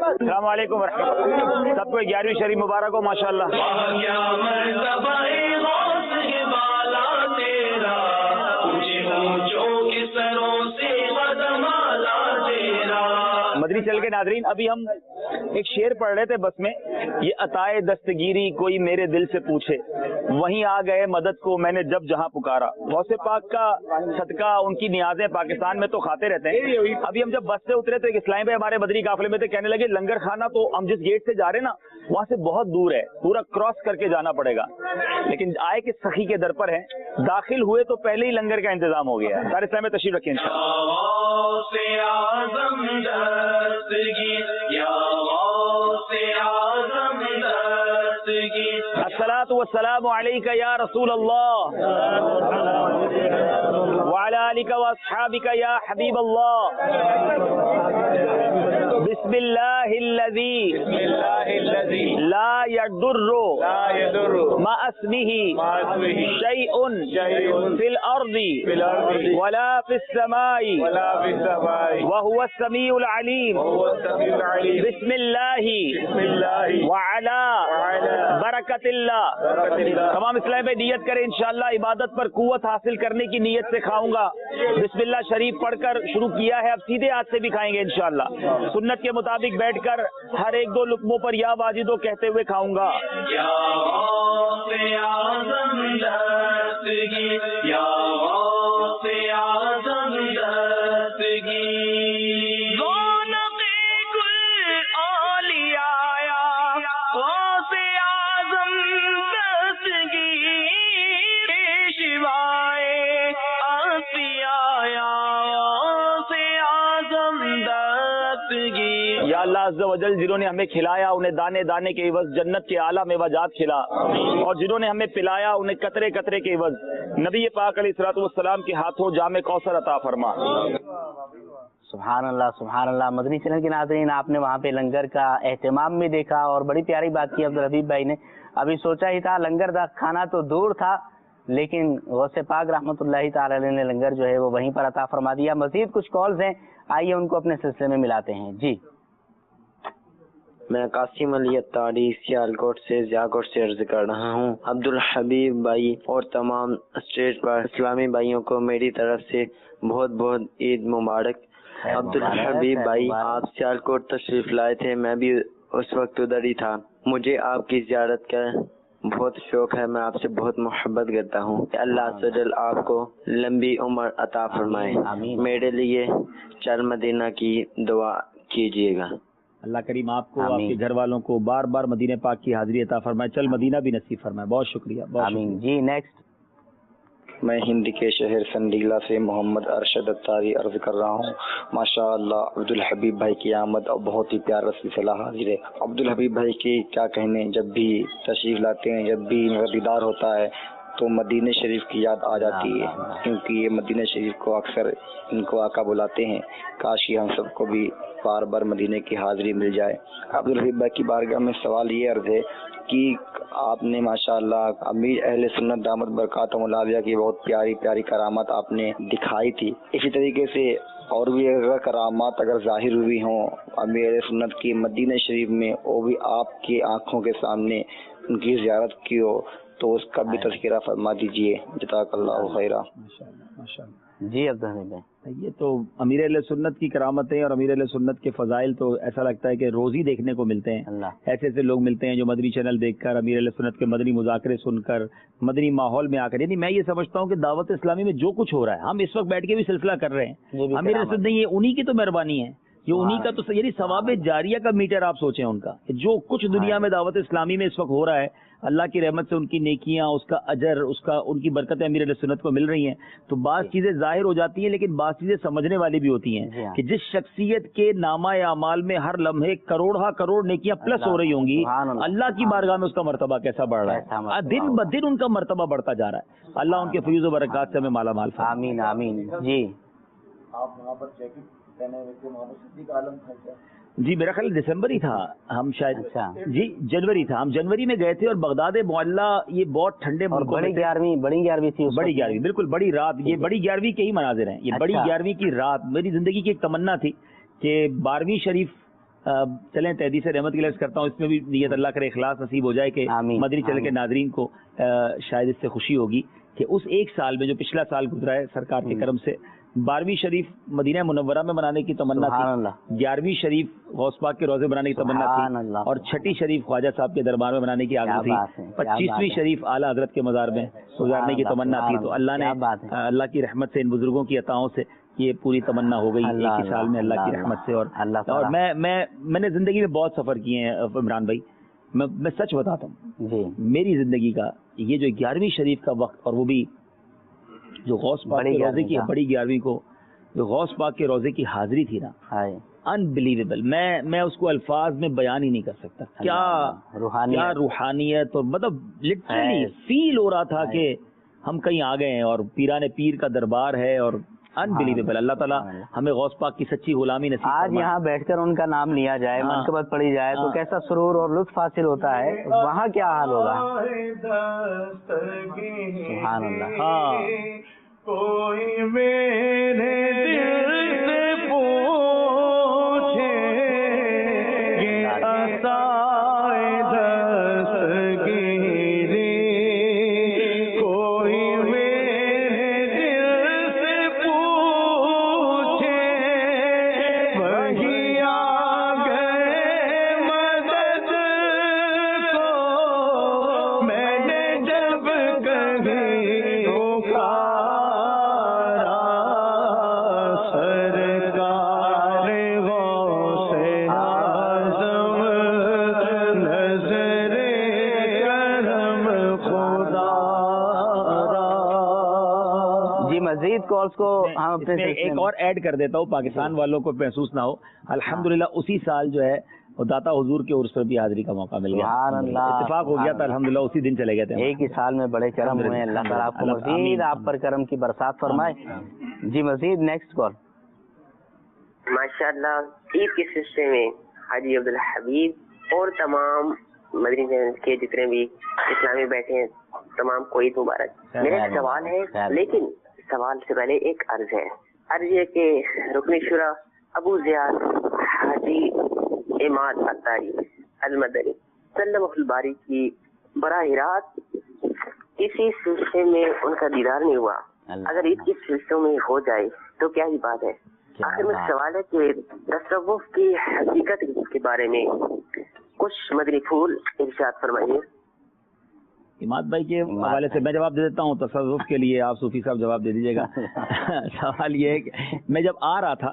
अस्सलाम वालेकुम सबको 11वीं शरीफ मुबारक हो माशाअल्लाह। मदनी चल के नाजरीन, अभी हम ایک شعر پڑھ رہے تھے بس میں، یہ عطائے دستگیری کوئی میرے دل سے پوچھے، وہیں آ گئے مدد کو میں نے جب جہاں پکارا۔ غوث پاک کا صدقہ، ان کی نیازیں پاکستان میں تو کھاتے رہتے ہیں۔ ابھی ہم جب بس سے اترے تو اسلام بھائی ہمارے مدنی قافلے میں تھے، کہنے لگے لنگر کھانا تو ہم جس گیٹ سے جا رہے ہیں نا وہاں سے بہت دور ہے، پورا کراس کر کے جانا پڑے گا، لیکن آئے کہ سخی کے در پر ہیں، داخل ہوئے تو پہلے ہی لنگر کا انتظام ہو گیا ہے۔ سارے اسلام میں تشریف رکھیں الصلاۃ والسلام علیک یا رسول اللہ وعلی آلک واصحابک یا حبیب اللہ۔ بسم اللہ الذی لا یضر مع اسمہ شیء فی الارض ولا فی السماء وهو السمیع العلیم۔ بسم اللہ وعلی برکت اللہ۔ تمام اسلام پہ نیت کریں، انشاءاللہ عبادت پر قوت حاصل کرنے کی نیت سے کھاؤں گا۔ بسم اللہ شریف پڑھ کر شروع کیا ہے، اب سیدھے ہاتھ سے بھی کھائیں گے انشاءاللہ۔ سنت کے مطابق بیٹھ کر ہر ایک دو لقموں پر یا واجدو کہتے ہوئے کھاؤں گا۔ یا اللہ عز و جل، جنہوں نے ہمیں کھلایا انہیں دانے دانے کے عوض جنت کے اعلیٰ میوہ جات کھلا، اور جنہوں نے ہمیں پلایا انہیں قطرے قطرے کے عوض نبی پاک علیہ الصلوۃ والسلام کے ہاتھوں جام کوثر عطا فرما۔ سبحان اللہ سبحان اللہ۔ مدنی چینل کے ناظرین، آپ نے وہاں پہ لنگر کا اہتمام بھی دیکھا اور بڑی پیاری بات کی عبدالحبیب بھائی نے۔ ابھی سوچا ہی تھا لنگر کا کھانا تو دور تھا، لیکن غوث پاک رحمۃ اللہ تعالی علیہ نے لنگر جو ہے وہ وہیں پر عطا فرما دیا۔ مزید کچھ کالز ہیں، آئیے ان کو اپنے سلسلے میں ملاتے ہیں۔ جی، میں قاسم علی اتاری سیالکوٹ سے ضیاءکوٹ سے عرض کر رہا ہوں۔ عبدالحبیب بھائی اور تمام اسٹیج پر اسلامی بھائیوں کو میری طرف سے بہت بہت عید مبارک۔ عبدالحبیب بھائی، آپ سیالکوٹ تشریف لائے تھے، میں بھی اس وقت ادھر ہی تھا۔ مجھے آپ کی زیارت کا بہت شوق ہے، میں آپ سے بہت محبت کرتا ہوں کہ اللہ عز و جل آپ کو لمبی عمر عطا فرمائے۔ میرے لیے چل مدینہ کی دعا کیجیے گا۔ اللہ کریم آپ کو، آپ کے گھر والوں کو بار بار مدینہ پاک کی حاضری عطا فرمائے، چل مدینہ بھی نصیب فرمائے۔ بہت شکریہ، آمین۔ جی نیکسٹ، میں ہند کے شہر سنڈیلا سے محمد ارشد اتاری عرض کر رہا ہوں۔ ماشاء اللہ عبدالحبیب بھائی کی آمد اور بہت ہی پیارا سلسلہ حاضر ہے۔ عبدالحبیب بھائی کی کیا کہنے، جب بھی تشریف لاتے ہیں، جب بھی ان کا دیدار ہوتا ہے تو مدینہ شریف کی یاد آ جاتی ہے، کیونکہ یہ مدینہ شریف کو اکثر ان کو آقا بلاتے ہیں۔ کاش ہی ہم سب کو بھی بار بار مدینہ کی حاضری مل جائے۔ عبدالحبیب بھائی کی بارگاہ میں سوال یہ عرض ہے کہ آپ نے ماشاءاللہ امیر اہل سنت دامت برکاتہم العالیہ کی بہت پیاری پیاری کرامات آپ نے دکھائی تھی، اسی طریقے سے اور بھی اگر کرامات اگر ظاہر ہوئی ہوں امیر اہل سنت کی مدینہ شریف میں، وہ بھی آپ کی آنکھوں کے سامنے ان کی زیارت کی ہو تو اس کا بھی تذکرہ فرما دیجیے۔ جزاک اللہ خیرہ۔ جی عبدالحبیب بھائی، یہ تو امیر اہل سنت کی کرامتیں اور امیر اہل سنت کے فضائل تو ایسا لگتا ہے کہ روز ہی دیکھنے کو ملتے ہیں۔ ایسے ایسے لوگ ملتے ہیں جو مدنی چینل دیکھ کر، امیر اہل سنت کے مدنی مذاکرے سن کر، مدنی ماحول میں آ کر، یعنی میں یہ سمجھتا ہوں کہ دعوت اسلامی میں جو کچھ ہو رہا ہے، ہم اس وقت بیٹھ کے بھی سلسلہ کر رہے ہیں، امیر اہل سنت نہیں، یہ انہی کی تو مہربانی ہے، یہ انہی کا تو، یعنی ثواب جاریہ کا میٹر آپ سوچیں ان کا، کہ جو کچھ دنیا میں دعوت اسلامی میں اس وقت ہو رہا ہے، اللہ کی رحمت سے ان کی نیکیاں، اس کا اجر، اس کا ان کی برکتیں امیر اہل سنت کو مل رہی ہیں۔ تو بعض چیزیں ظاہر ہو جاتی ہیں لیکن بعض چیزیں سمجھنے والی بھی ہوتی ہیں، کہ جس شخصیت کے نامہ اعمال میں ہر لمحے کروڑ نیکیاں پلس ہو رہی ہوں گی، اللہ کی بارگاہ میں اس کا مرتبہ کیسا بڑھ رہا ہے، دن بدن ان کا مرتبہ بڑھتا جا رہا ہے۔ اللہ ان کے فیوز و برکات سے ہمیں مالا مال فرمائے۔ آمین آمین۔ جی، آپ وہاں پر جیکٹ پہنے ہوئے تھے، محمد صدیق عالم تھا کیا؟ جی میرا خیال دسمبر ہی تھا، ہم شاید جی جنوری تھا، ہم جنوری میں گئے تھے، اور بغداد معلّہ یہ بہت ٹھنڈے ملکوں میں، بڑی گیارہویں بالکل بڑی رات، یہ بڑی گیارہویں کے ہی مناظر ہیں، یہ بڑی گیارہویں کی رات میری زندگی کی ایک تمنا تھی کہ 12ویں شریف چلیں تحدیث رحمت کی لفظ کرتا ہوں، اس میں بھی نیت اللہ کرے اخلاص نصیب ہو جائے کہ مدنی چینل کے ناظرین کو شاید اس سے خوشی ہوگی کہ اس ایک سال میں جو پچھلا سال گزرا ہے سرکار کے کرم سے 12वीं शरीफ मदीना मुनव्वरा में बनाने की तमन्ना थी, 11वीं शरीफ गौस पाक के रोजे बनाने की तमन्ना थी, और 6ठी शरीफ ख्वाजा साहब के दरबार में बनाने की आरज़ू थी, 25वीं शरीफ आला हजरत के मज़ार में गुजारने की तमन्ना थी। तो अल्लाह ने अल्लाह की रहमत से, इन बुजुर्गों की अताओं से ये पूरी तमन्ना हो गई एक ही साल में अल्लाह की रहमत से। और मैंने जिंदगी में बहुत सफर किए हैं इमरान भाई, मैं सच बताता हूँ, मेरी जिंदगी का ये जो 11वीं शरीफ का वक्त, और वो भी जो गौस पाक के रोजे की बड़ी 11वीं को जो गौस पाक के रोजे की हाजिरी थी ना, अनबिलीवेबल, मैं उसको अल्फाज में बयान ही नहीं कर सकता। क्या रूहानियत, और मतलब लिटरली फील हो रहा था कि हम कहीं आ गए हैं और पीराने पीर का दरबार है, और अनबिलीवेबल। अल्लाह ताला हमें गौस पाक की सच्ची गुलामी नसीब फरमाए। आज यहाँ बैठकर उनका नाम लिया जाए, मनक़बत पढ़ी जाए तो कैसा सुरूर और लुत्फ हासिल होता है, वहाँ क्या हाल होगा। सुभान अल्लाह। हाँ, कोई मेरे दिल से पूछे असाए दस्तगीरी, कोई मेरे दिल से पूछे वही आ गए मदद को, मैंने जब कभी पुकारा मजीद कॉल्स को हम अपने एक और ऐड कर देता हूँ, पाकिस्तान वालों को महसूस ना हो, अल्हम्दुलिल्लाह उसी साल जो है वो दाता हुजूर के उर्स पर भी हाजिरी का मौका मिल गया, इत्तेफाक हो गया था, अल्हम्दुलिल्लाह उसी दिन चले गए थे। एक ही साल में बड़े करम हुए, अल्लाह ताला आपको मजीद आप पर करम की बरसात फरमाए। जी मजीद नेक्स्ट कॉल। माशाअल्लाह ईद के सिलसिले में हाजी अब्दुल हबीब और तमाम मदनी चैनल के जितने भी इस्लामी बैठे हैं तमाम को ईद मुबारक। मेरा एक सवाल है, लेकिन सवाल से पहले एक अर्ज है। अर्ज ये कि रुकन शुरा अबू ज़ियाद हाजी इमाद अत्तारी अल-मदनी सल्लल्लाहु बारी की बराह रास्त किसी सिलसिले में उनका दीदार नहीं हुआ, अगर ईद के सिलसिले में हो जाए तो क्या ही बात है। आखिर में सवाल है कि तसव्वुफ की हकीकत के बारे में कुछ मदनी फूल इरशाद फरमाइए। इमाद भाई के हवाले से मैं जवाब दे देता हूँ, तसव्वुफ के लिए आप सूफी साहब जवाब दे दीजिएगा। सवाल ये है कि मैं जब आ रहा था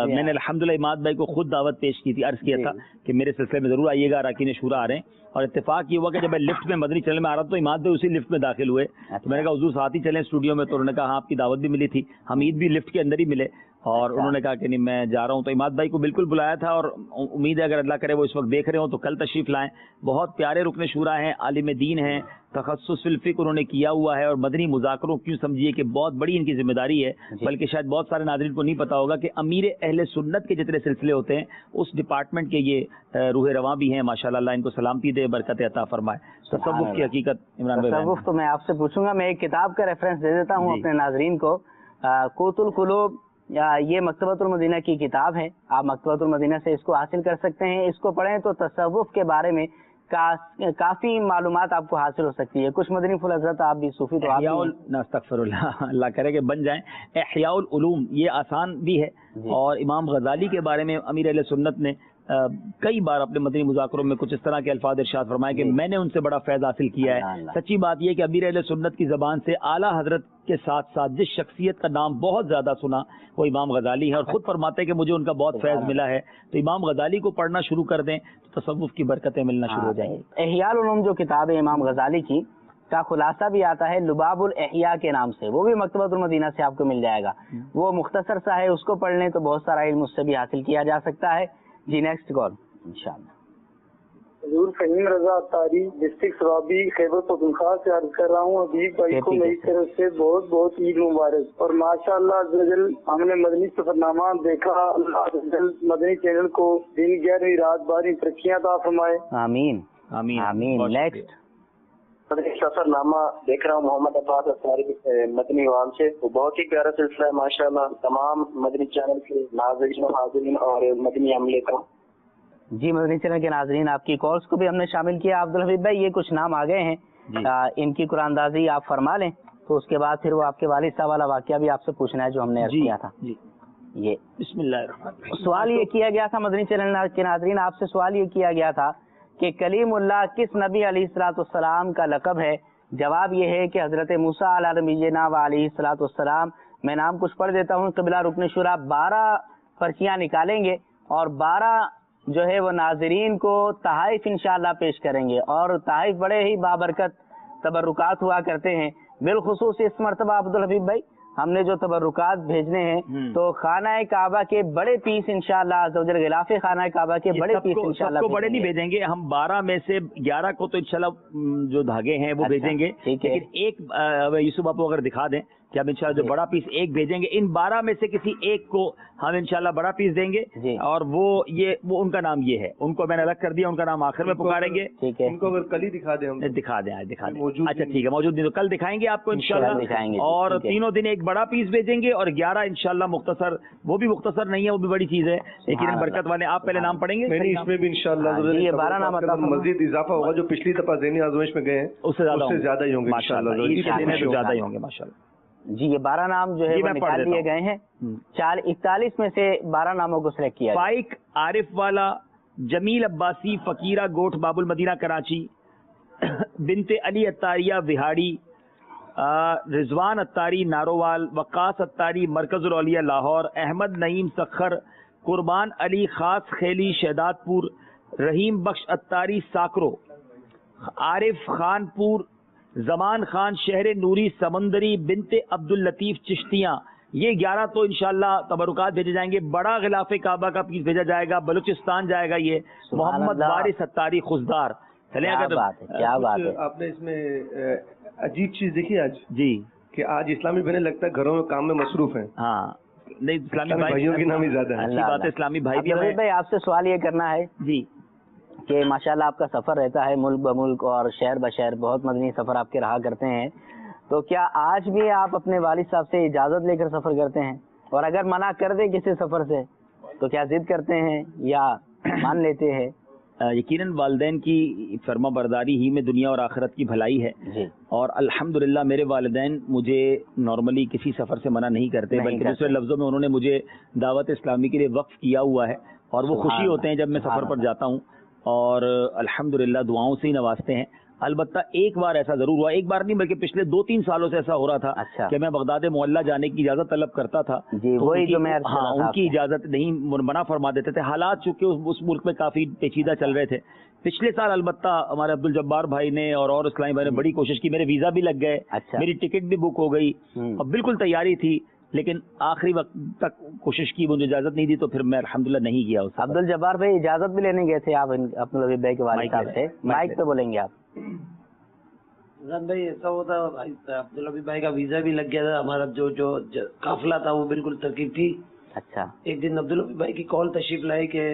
मैंने अल्हम्दुलिल्लाह इमाद भाई को खुद दावत पेश की थी, अर्ज किया था कि मेरे सिलसिले में जरूर आइएगा, अरकान शूरा आ रहे हैं। और इत्तेफाक ये हुआ कि जब मैं लिफ्ट में मदनी चैनल में आ रहा था तो इमाद भाई उसी लिफ्ट में दाखिल हुए, तो मैंने कहा हुजूर साथ ही चलें स्टूडियो में, तो उन्होंने कहा हाँ आपकी दावत भी मिली थी, हम ईद भी लिफ्ट के अंदर ही मिले, और उन्होंने कहा कि नहीं मैं जा रहा हूँ। तो इमाद भाई को बिल्कुल बुलाया था, और उम्मीद है अगर अल्लाह करे वो इस वक्त देख रहे हो तो कल तशरीफ लाएं। बहुत प्यारे रुकन शूरा हैं, आलिम दीन हैं, तखस्सुस फिल फिक्र उन्होंने किया हुआ है, और मदनी मुज़ाकरों क्यों समझिए कि बहुत बड़ी इनकी जिम्मेदारी है। बल्कि शायद बहुत सारे नाज़रीन को नहीं पता होगा कि अमीर अहले सुन्नत के जितने सिलसिले होते हैं उस डिपार्टमेंट के ये रूह रवां भी हैं। माशाअल्लाह, अल्लाह इनको सलामती दे, बरकत अता फरमाए। तसव्वुफ की हकीकत इमरान भाई, तसव्वुफ तो मैं आपसे पूछूंगा, मैं एक किताब का रेफरेंस दे देता हूँ अपने नाजरीन को। क़ूतुल क़ुलूब, ये मकतबतुल मदीना की किताब है, आप मकतबतुल मदीना से इसको हासिल कर सकते हैं। इसको पढ़ें तो तसव्वुफ के बारे में काफी मालूमात आपको हासिल हो सकती है। कुछ मदनी फुल हज़रत आप भी सूफी तो अस्तगफिरुल्लाह, अल्लाह करे कि बन जाएं। इहयाउल उलूम ये आसान भी है, और इमाम गजाली के बारे में अमीर अहले सुन्नत ने कई बार अपने मदनी मुज़ाकरों में कुछ इस तरह के अल्फाज इरशाद फरमाए कि मैंने उनसे बड़ा फैज़ हासिल किया है। सच्ची बात यह कि अमीर अहले सुन्नत की ज़बान से आला हजरत के साथ साथ जिस शख्सियत का नाम बहुत ज़्यादा सुना वो इमाम गजाली है, और ख़ुद फरमाते हैं कि मुझे उनका बहुत फैज़ मिला है। तो इमाम गजाली को पढ़ना शुरू कर दें तो तसव्वुफ की बरकतें मिलना शुरू हो जाएंगी। इहयाउल उलूम जो किताब है इमाम गजाली की का खुलासा भी आता है लुबाबुल इहया के नाम से, वो भी मकतबतुल मदीना से आपको मिल जाएगा। वो मुख्तसर सा है, उसको पढ़ लें तो बहुत सारा इल्म उससे भी हासिल किया जा सकता है। जी नेक्स्ट कॉल इंशाअल्लाह। हुजूर फहीम रजा अत्तारी डिस्ट्रिक्ट सवाबी खैबर पख्तूनख्वा से अर्ज कर रहा हूँ। हबीब भाई को मेरी तरफ से बहुत बहुत ईद मुबारक। और माशाअल्लाह अज़्ज़वजल हमने मदनी सफरनामा देखा, अल्लाह अज़्ज़वजल मदनी चैनल को दिन 11वीं रात 12वीं तरक्कियां अता फरमाए। आमीन आमीन आमीन। नेक्स्ट मदनी सफरनामा देख रहा हूँ मोहम्मद अब्बास अत्तारी मदनी वाम से, वो बहुत ही प्यारा सिलसिला है माशाअल्लाह। तमाम मदनी चैनल के नाज़रीन और हाज़रीन और मदनी अमले का जी मदनी चैनल के नाजरीन आपकी कॉल्स को भी हमने शामिल किया। अब्दुल हबीब भाई ये कुछ नाम आ गए हैं, इनकी कुरानदाजी आप फरमा लें تو उसके बाद फिर वो आपके वालिद साहब वाला वाकया भी आपसे पूछना है जो हमने अर्ज किया था। जी ये बिस्मिल्लाह। सवाल ये किया गया था मदनी चैनल के नाज़रीन, आपसे सवाल ये किया गया था कि कलीमुल्लाह किस नबी अलैहिस्सलाम का लक़ब है? जवाब ये है कि हज़रत मूसा अला नबीना व अलैहिस्सलाम। मैं नाम कुछ पढ़ देता हूँ। क़िबला रुकन शुरा 12 पर्चियाँ निकालेंगे और 12 जो है वो नाज़रीन को तहाइफ इंशाअल्लाह पेश करेंगे, और तहाइफ बड़े ही बाबरकत तबरुकात हुआ करते हैं। बिलखुसूस इस मरतबा अब्दुल हबीब भाई हमने जो तबरुकात भेजने हैं तो खाना काबा के बड़े पीस इंशाअल्लाह अज़्ज़वजल गिलाफ़े खाना काबा के बड़े पीस इंशाअल्लाह सबको बड़े नहीं भेजेंगे हम, 12 में से 11 को तो इंशाअल्लाह जो धागे हैं वो भेजेंगे, लेकिन एक यूसुफ बापू अगर दिखा दें कि हम इंशाअल्लाह जो बड़ा पीस एक भेजेंगे, इन 12 में से किसी एक को हम इंशाअल्लाह बड़ा पीस देंगे, और वो उनका नाम ये है, उनको मैंने अलग कर दिया, उनका नाम आखिर में पुकारेंगे। ठीक है, उनको अगर कल ही दिखा दें हम, दिखा दें अच्छा ठीक है, मौजूद नहीं तो कल दिखाएंगे आपको इंशाअल्लाह। और तीनों दिन एक बड़ा पीस भेजेंगे और 11 इंशाअल्लाह मुख्तसर, वो भी मुख्तसर नहीं है, वो भी बड़ी चीज है, लेकिन बरकत वाले आप पहले नाम पढ़ेंगे, इसमें भी इंशाअल्लाह ये 12 नाम मजीद इजाफा होगा। जो पिछली दफा ज़हनी आज़माइश में गए हैं उससे ज्यादा ही होंगे इंशाअल्लाह, ज्यादा ही होंगे माशाअल्लाह। जी ये 12 नाम जो है वो निकाल दिए गए हैं। 41 में से 12 नामों को सिलेक्ट किया। फाइक आरिफ वाला, जमील अब्बासी फकीरा गोठ बाबुल मदीना कराची, बिनते अली अत्तारिया विहाड़ी, रिजवान अत्तारी नारोवाल, वक्कास अत्तारी मरकजुल औलिया लाहौर, अहमद नईम सखर, कुर्बान अली खास खेली शहदादपुर, रहीम बख्श अत्तारी साकरो, आरिफ खानपुर, जमान खान शहर नूरी समंदरी, बिनते अब्दुल लतीफ चिश्तियाँ। ये 11 तो इंशाअल्लाह तबरुकात भेजे जाएंगे। बड़ा गिलाफे काबा का पीस भेजा जाएगा, बलूचिस्तान जाएगा। ये मोहम्मद वारिस अत्तारी खुशदार। चले अगर क्या बात है, आपने इसमें अजीब चीज देखी आज जी कि आज इस्लामी बहनें लगता है घरों में काम में मसरूफ हैं। हाँ नहीं, इस्लामी भाइयों की नाम ही ज्यादा है। अच्छी बात है, इस्लामी भाई भी भाई आपसे सवाल ये करना है जी कि माशाल्लाह आपका सफ़र रहता है मुल्क ब मुल्क और शहर ब शहर, बहुत मदनी सफ़र आपके रहा करते हैं, तो क्या आज भी आप अपने वालिद साहब से इजाज़त लेकर सफ़र करते हैं? और अगर मना कर दे किसी सफ़र से तो क्या जिद करते हैं या मान लेते हैं? यकीनन वालिदैन की फर्मा बरदारी ही में दुनिया और आखिरत की भलाई है जी। और अल्हम्दुलिल्लाह मेरे वालिदैन मुझे नॉर्मली किसी सफ़र से मना नहीं करते, बल्कि दूसरे लफ्ज़ों में उन्होंने मुझे दावत इस्लामी के लिए वक्फ किया हुआ है, और वो खुशी होते हैं जब मैं सफ़र पर जाता हूँ, और अल्हम्दुलिल्लाह दुआओं से ही नवाजते हैं। अलबत्ता एक बार ऐसा जरूर हुआ, एक बार नहीं बल्कि पिछले 2-3 सालों से ऐसा हो रहा था कि मैं बगदाद मोहल्ला जाने की इजाजत तलब करता था जी, तो वही जो मैं उनकी इजाजत नहीं, मना फरमा देते थे। हालात चूंकि उस मुल्क में काफी पेचीदा चल रहे थे। पिछले साल अलबत्ता हमारे अब्दुल जब्बार भाई ने और इस्लामी भाई ने बड़ी कोशिश की, मेरे वीजा भी लग गए, मेरी टिकट भी बुक हो गई और बिल्कुल तैयारी थी, लेकिन आखिरी वक्त तक कोशिश की, मुझे इजाजत नहीं दी, तो फिर मैं अल्हम्दुलिल्लाह नहीं गया। अब्दुल जब्बार भाई इजाजत भी लेने गए थे आप अब्दुल हबीब भाई के वालिद साहब से? माइक पे बोलेंगे आप। भाई ऐसा होता भाई, अब्दुल हबीब भाई का वीजा भी लग गया था, हमारा जो काफिला था वो बिल्कुल तरकीब थी। अच्छा, एक दिन अब्दुल हबीब भाई की कॉल तशरीफ लाई कि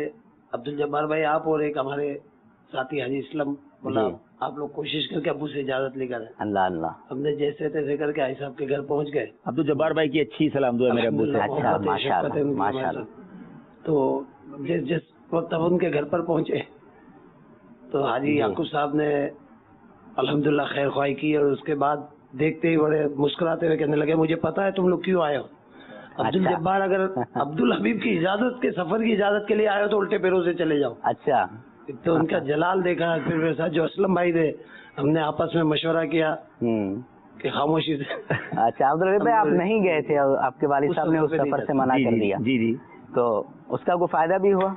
अब्दुल जब्बार भाई आप और एक हमारे साथी हाजी इस्लाम बोला आप लोग कोशिश करके अबू से इजाजत लेकर आए। अल्लाह अल्लाह। हमने जैसे तैसे करके हाजी साहब के घर पहुंच गए। अब्दुल जब्बार भाई की अच्छी सलाम दुआ मेरे अब्बू से। अच्छा माशाल्लाह माशाल्लाह। तो जिस वक्त हम उनके घर पर पहुंचे तो हाजी याकूब साहब ने अल्हम्दुलिल्लाह खैर ख्वाही की, और उसके बाद देखते ही बड़े मुस्कुराते हुए कहने लगे मुझे पता है तुम लोग क्यों आए हो। अब्दुल जब्बार अगर अब्दुल हबीब की इजाजत के सफर की इजाजत के लिए आए हो तो उल्टे पैरों से चले जाओ। अच्छा, तो उनका जलाल देखा, फिर मेरे साथ जो असलम भाई थे हमने आपस में मशवरा किया कि खामोशी से। अच्छा अब्दुल हबीब भाई आप नहीं गए थे, आपके वालिद साहब ने उस सफर से मना कर दिया? जी जी। तो उसका कोई फायदा भी हुआ?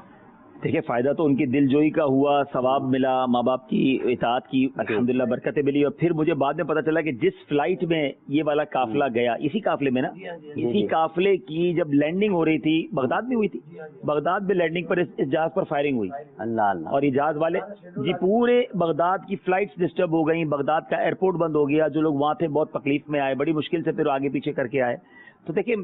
देखिए फायदा तो उनकी दिलजोई का हुआ, सवाब मिला, माँ बाप की इताअत की अल्हम्दुलिल्लाह बरकतें मिली। और फिर मुझे बाद में पता चला कि जिस फ्लाइट में ये वाला काफिला गया, इसी काफिले में ना, इसी काफिले की जब लैंडिंग हो रही थी, बगदाद में हुई थी, बगदाद में लैंडिंग पर इस जहाज पर फायरिंग हुई। अल्लाह अल्लाह। और ये जहाज वाले जी पूरे बगदाद की फ्लाइट्स डिस्टर्ब हो गई, बगदाद का एयरपोर्ट बंद हो गया, जो लोग वहाँ थे बहुत तकलीफ में आए, बड़ी मुश्किल से फिर आगे पीछे करके आए। तो देखिए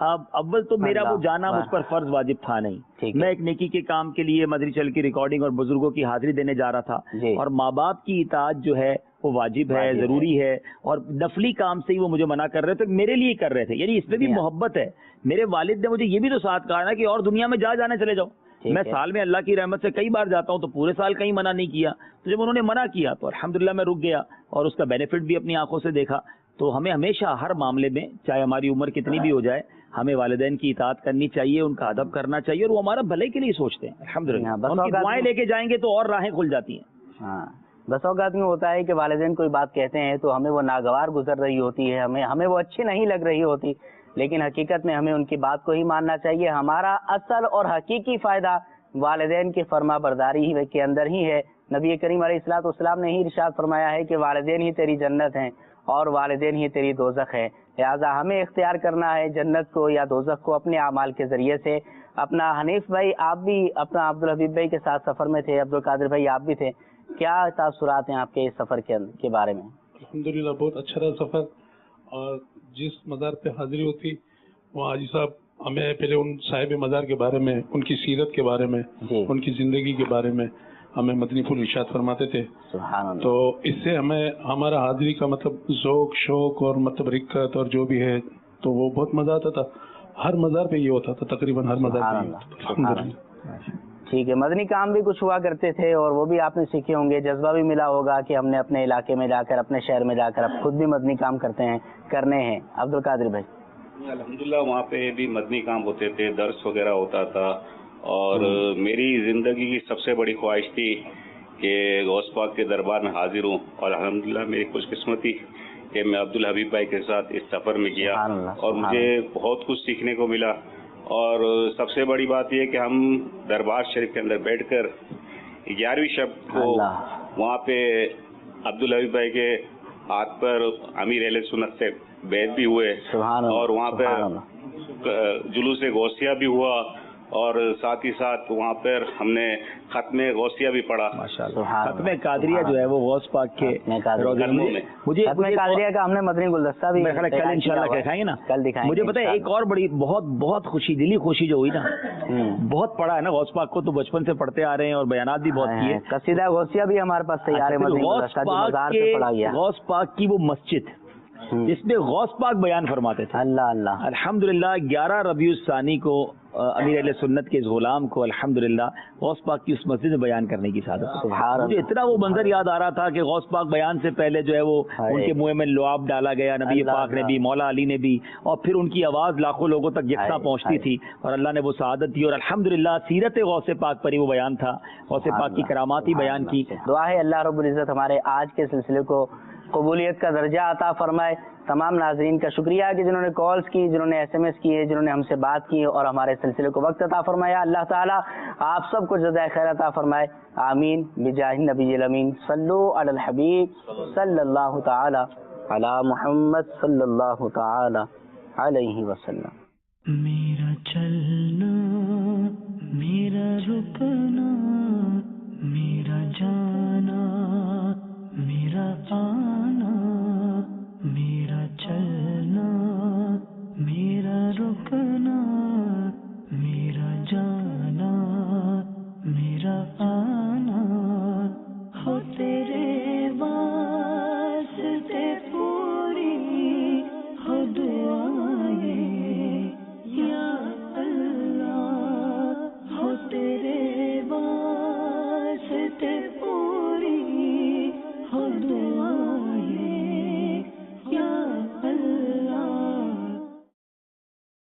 अब अव्वल तो मेरा वो जाना मुझ पर फर्ज वाजिब था नहीं, मैं एक नेकी के काम के लिए मदरी चल की रिकॉर्डिंग और बुजुर्गों की हाजिरी देने जा रहा था, और माँ बाप की इताअत जो है वो वाजिब है, जरूरी है, और नफली काम से ही वो मुझे मना कर रहे थे, मेरे लिए कर रहे थे, यानी इसमें भी मोहब्बत है। मेरे वालिद ने मुझे ये भी तो साथ कहा ना कि और दुनिया में जाने चले जाओ। मैं साल में अल्लाह की रहमत से कई बार जाता हूँ, तो पूरे साल कहीं मना नहीं किया। तो जब उन्होंने मना किया तो अल्हम्दुलिल्लाह मैं रुक गया और उसका बेनिफिट भी अपनी आंखों से देखा। تو ہمیں ہمیشہ ہر معاملے میں چاہے ہماری عمر کتنی بھی ہو جائے ہمیں والدین کی اطاعت کرنی چاہیے, ان کا ادب کرنا چاہیے, اور وہ ہمارا بھلے کے لیے سوچتے ہیں. الحمدللہ ان کی دعائیں لے کے جائیں گے تو اور راہیں کھل جاتی ہیں. ہاں بس اوقات میں ہوتا ہے کہ والدین کوئی بات کہتے ہیں تو ہمیں وہ ناگوار گزر رہی ہوتی ہے, ہمیں وہ اچھی نہیں لگ رہی ہوتی, لیکن حقیقت میں ہمیں ان کی بات کو ہی ماننا چاہیے. ہمارا اصل اور حقیقی فائدہ والدین کی فرما برداری کے اندر ہی ہے. نبی کریم علیہ الصلوۃ والسلام نے ہی ارشاد فرمایا ہے کہ والدین ہی تیری جنت ہیں اور والدین ہی تیری دوزخ ہے. لہٰذا ہمیں اختیار کرنا ہے جنت کو یا دوزخ کو اپنے اعمال کے ذریعے سے. اپنا حنیف بھائی آپ بھی اپنا عبدالحبیب بھائی کے ساتھ سفر میں تھے, عبدالقادر بھائی آپ بھی تھے, کیا تاثرات ہیں آپ کے اس سفر کے بارے میں؟ الحمدللہ بہت اچھا رہا سفر, اور جس مزار پہ حاضری ہوتی وہ حاجی صاحب ہمیں پہلے ان صاحب مزار کے بارے میں, ان کی سیرت کے بارے میں, ان کی زندگی کے بارے میں ہمیں مدنی پھول ارشاد فرماتے تھے. تو اس سے ہمیں ہمارا حاضری کا مطلب ذوق شوق اور مطلب رکت اور جو بھی ہے تو وہ بہت مزہ آتا تھا. ہر مزار پہ یہ ہوتا تھا, تقریباً ہر مزار پہ یہ ہوتا تھا. الحمدللہ. ٹھیک ہے, مدنی کام بھی کچھ ہوا کرتے تھے اور وہ بھی آپ نے سیکھے ہوں گے, جذبہ بھی ملا ہوگا کہ ہم نے اپنے علاقے میں جا کر, اپنے شہر میں جا کر اب خود بھی مدنی کام کرنے ہیں. عبدالقادر بھائی. الحمدللہ وہاں پہ بھی مدنی کام ہوتے تھے, درس وغیرہ ہوتا تھا, اور میری زندگی کی سب سے بڑی خواہش تھی کہ غوث پاک کے دربار میں حاضر ہوں, اور الحمدللہ میری خوش قسمتی کہ میں عبدالحبیب بھائی کے ساتھ اس سفر میں کیا اور مجھے بہت کچھ سیکھنے کو ملا. اور سب سے بڑی بات یہ کہ ہم دربار شریف کے اندر بیٹھ کر 11ویں شب کو وہاں پہ عبدالحبیب بھائی کے ہاتھ پر امیر اہل سنت سے بیعت بھی ہوئے, اور وہاں پہ جلوس غوثیہ بھی ہوا, اور ساتھ ہی ساتھ وہاں پر ہم نے ختم غوثیہ بھی پڑھا. ختم قادریہ جو ہے وہ غوث پاک کے مجھے ختم قادریہ کا ہم نے مدنی گلدستہ بھی کل انشاءاللہ دکھائیں گے نا, کل دکھائیں. مجھے پتہ ہے ایک اور بڑی بہت خوشی, دلی خوشی جو ہوئی نا, بہت پڑھا ہے نا غوث پاک کو, تو بچپن سے پڑھتے آ رہے ہیں اور بیانات بھی بہت کیے. قصیدہ غوثیہ بھی ہمارے پاس تیار ہے. غوث پاک کی وہ مسجد جس میں غوث پاک بیان فرماتے تھے. اللہ الحمدللہ 11 ربیع الثانی کو امیر اہل سنت کے اس غلام کو الحمدللہ غوث پاک کی اس مسجد میں بیان کرنے کی سعادت. مجھے اتنا وہ منظر یاد آ رہا تھا کہ غوث پاک بیان سے پہلے جو ہے وہ ان کے منہ میں لعاب ڈالا گیا, نبی پاک نے بھی, مولا علی نے بھی, اور پھر ان کی آواز لاکھوں لوگوں تک یکساں پہنچتی تھی, اور اللہ نے وہ سعادت دی. اور الحمدللہ سیرت غوث پاک پر ہی وہ بیان تھا, غوث پاک کی کرامات ہی بیان کی. دعا ہے اللہ رب العزت ہمارے آج کے سلسلے کو قبولیت کا درجہ عطا فرمائے. تمام ناظرین کا شکریہ کہ جنہوں نے کالز کی, جنہوں نے ایس ایم ایس کیے, جنہوں نے ہم سے بات کی اور ہمارے سلسلے کو وقت عطا فرمایا. اللہ تعالیٰ آپ سب کو جزائے خیر عطا فرمائے. آمین بجاہ النبی الامین. صلو علی الحبیب صلی اللہ تعالی علی محمد صلی اللہ تعالی علیہ وسلم. میرا چلنا میرا رکنا